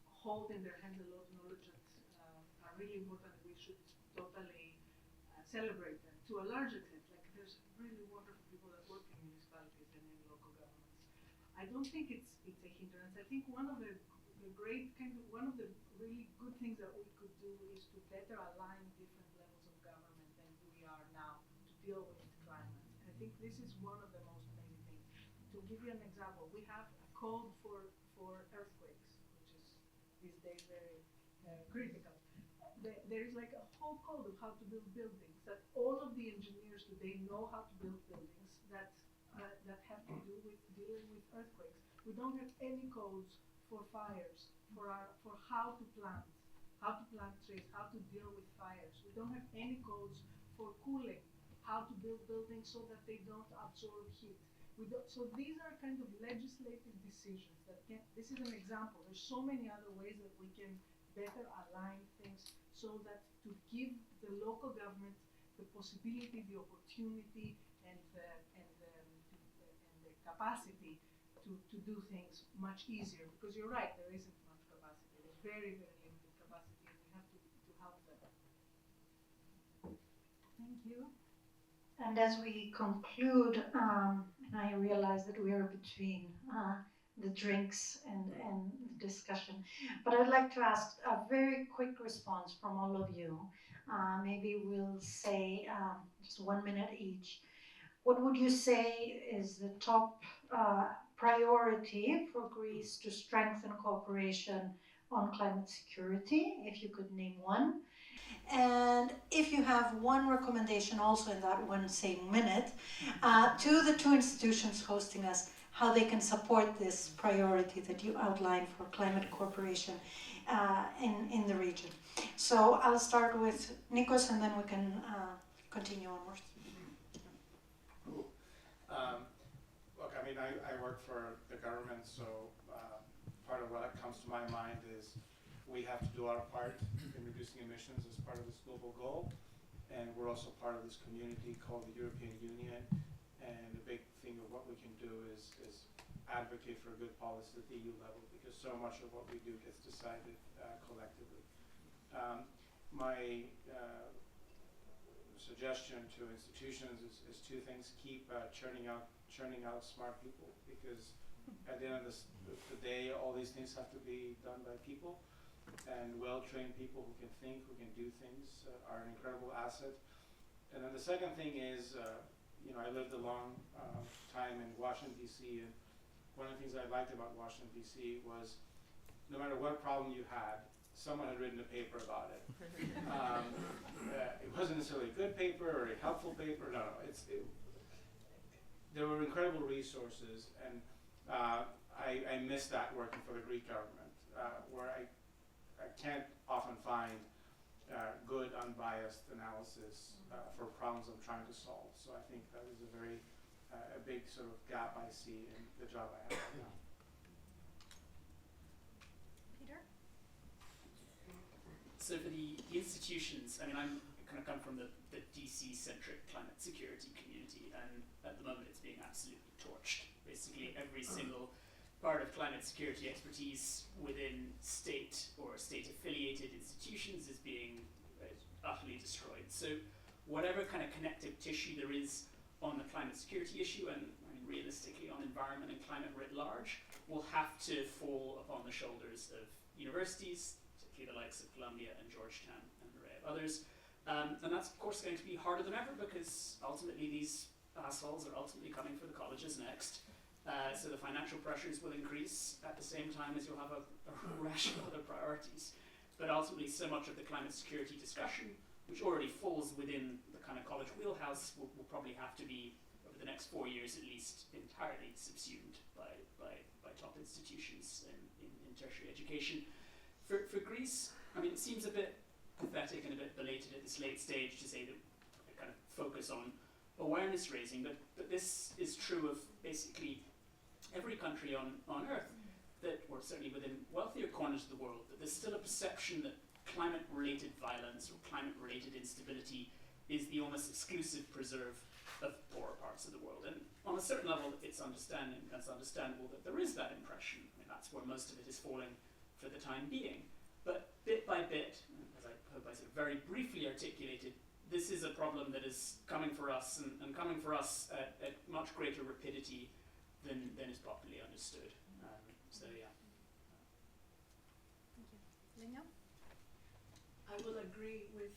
hold in their hands a lot of knowledge that are really important. We should totally celebrate them to a large extent. Like there's really wonderful people that work in municipalities and in local governments. I don't think it's a hindrance. I think one of the really good things that we could do is to better align different levels of government than we are now to deal with climate. I think this is one of the most amazing things. To give you an example, we have a code for earthquakes, which is these days very critical. There is like a whole code of how to build buildings that all of the engineers today know how to build buildings that have to do with dealing with earthquakes. We don't have any codes for fires, for how to plant trees, how to deal with fires. We don't have any codes for cooling, how to build buildings so that they don't absorb heat. So these are kind of legislative decisions that this is an example. There's so many other ways that we can better align things so that to give the local government the possibility, the opportunity, and the capacity to do things much easier, because you're right, there isn't much capacity. There's very limited capacity, and we have to help them. Thank you. And as we conclude, and I realize that we are between the drinks and the discussion, but I'd like to ask a very quick response from all of you. Maybe we'll say just 1 minute each. What would you say is the top priority for Greece to strengthen cooperation on climate security, if you could name one? And if you have one recommendation also in that one same minute to the two institutions hosting us, how they can support this priority that you outlined for climate cooperation in the region. So I'll start with Nikos and then we can continue onwards. Cool. Look, I mean, I work for the government, so part of what comes to my mind is we have to do our part in reducing emissions as part of this global goal. And we're also part of this community called the European Union. And the big thing of what we can do is advocate for good policy at the EU level, because so much of what we do gets decided collectively. My suggestion to institutions is two things. Keep churning out smart people, because at the end of the day, all these things have to be done by people. And well-trained people who can think, who can do things are an incredible asset. And then the second thing is, I lived a long time in Washington, D.C., and one of the things I liked about Washington, D.C. was no matter what problem you had, someone had written a paper about it. It wasn't necessarily a good paper or a helpful paper, no. There were incredible resources, and I miss that working for the Greek government, where I can't often find good, unbiased analysis for problems I'm trying to solve. So I think that is a big sort of gap I see in the job I have right now. Peter? So for the institutions, I mean, I'm kind of come from the DC-centric climate security community, and at the moment it's being absolutely torched. Basically every single part of climate security expertise within state or state-affiliated institutions is being utterly destroyed. So whatever kind of connective tissue there is on the climate security issue, and I mean, realistically on environment and climate writ large, will have to fall upon the shoulders of universities, particularly the likes of Columbia and Georgetown and an array of others. And that's of course going to be harder than ever, because ultimately these assholes are ultimately coming for the colleges next. So the financial pressures will increase at the same time as you'll have a rash of other priorities. But ultimately, so much of the climate security discussion, which already falls within the kind of college wheelhouse, will probably have to be, over the next 4 years at least, entirely subsumed by top institutions in tertiary education. For Greece, I mean, it seems a bit pathetic and a bit belated at this late stage to say that we kind of focus on awareness raising, but this is true of basically every country on Earth, that, or certainly within wealthier corners of the world, that there's still a perception that climate-related violence or climate-related instability is the almost exclusive preserve of poorer parts of the world. And on a certain level, it's understandable that there is that impression. I mean, that's where most of it is falling for the time being. But bit by bit, as I hope I sort of very briefly articulated, this is a problem that is coming for us, and coming for us at much greater rapidity than is popularly understood. So yeah. Thank you. Lena? I will agree with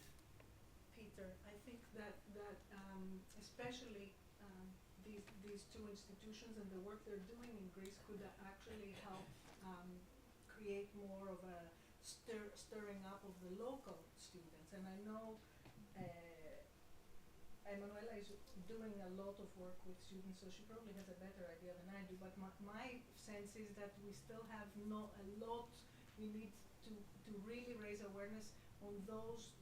Peter. I think that especially these two institutions and the work they're doing in Greece could actually help create more of a stirring up of the local students. And I know Emanuela is doing a lot of work with students, so she probably has a better idea than I do. But my sense is that we still have a lot. We need to really raise awareness on those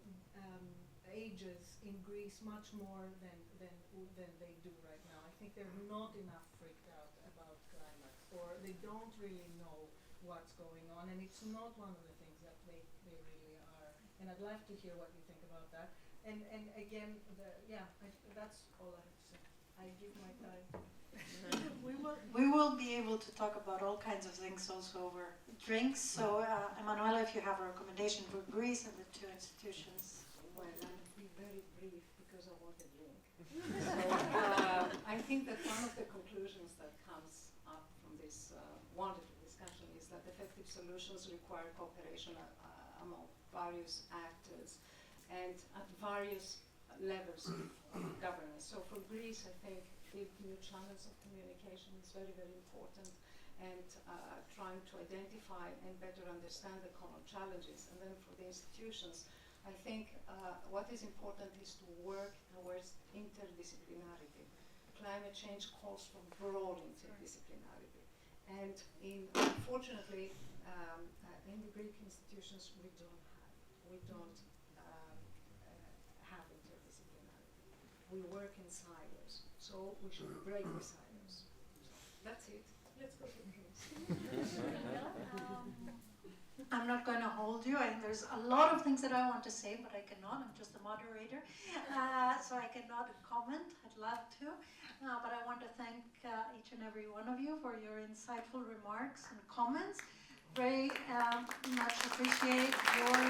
ages in Greece much more than they do right now. I think they're not enough freaked out about climate, or they don't really know what's going on, and it's not one of the things that they really are. And I'd like to hear what you think about that. And again, that's all I have to say. I give my time. We will be able to talk about all kinds of things also over drinks. So, Emanuela, if you have a recommendation for Greece and the two institutions. Well, I'll be very brief because I want a drink. So, I think that one of the conclusions that comes up from this wonderful discussion is that effective solutions require cooperation among various actors and at various levels of governance. So for Greece, I think the new channels of communication is very, very important, and trying to identify and better understand the common challenges. And then for the institutions, I think what is important is to work towards interdisciplinarity. Climate change calls for broad interdisciplinarity. And unfortunately, in the Greek institutions, we don't have interdisciplinarity. We work in silos, so we should break the silos. So that's it. Let's go to drinks. I'm not going to hold you. There's a lot of things that I want to say, but I cannot. I'm just the moderator, so I cannot comment. I'd love to, but I want to thank each and every one of you for your insightful remarks and comments. Very much appreciate your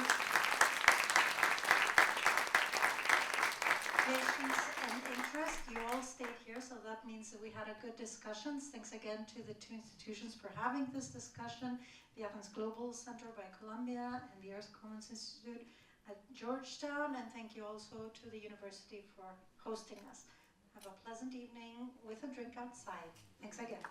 patience and interest. You all stayed here, so that means that we had a good discussion. Thanks again to the two institutions for having this discussion, the Athens Global Center by Columbia and the Earth Commons Institute at Georgetown, and thank you also to the university for hosting us. Have a pleasant evening with a drink outside. Thanks again.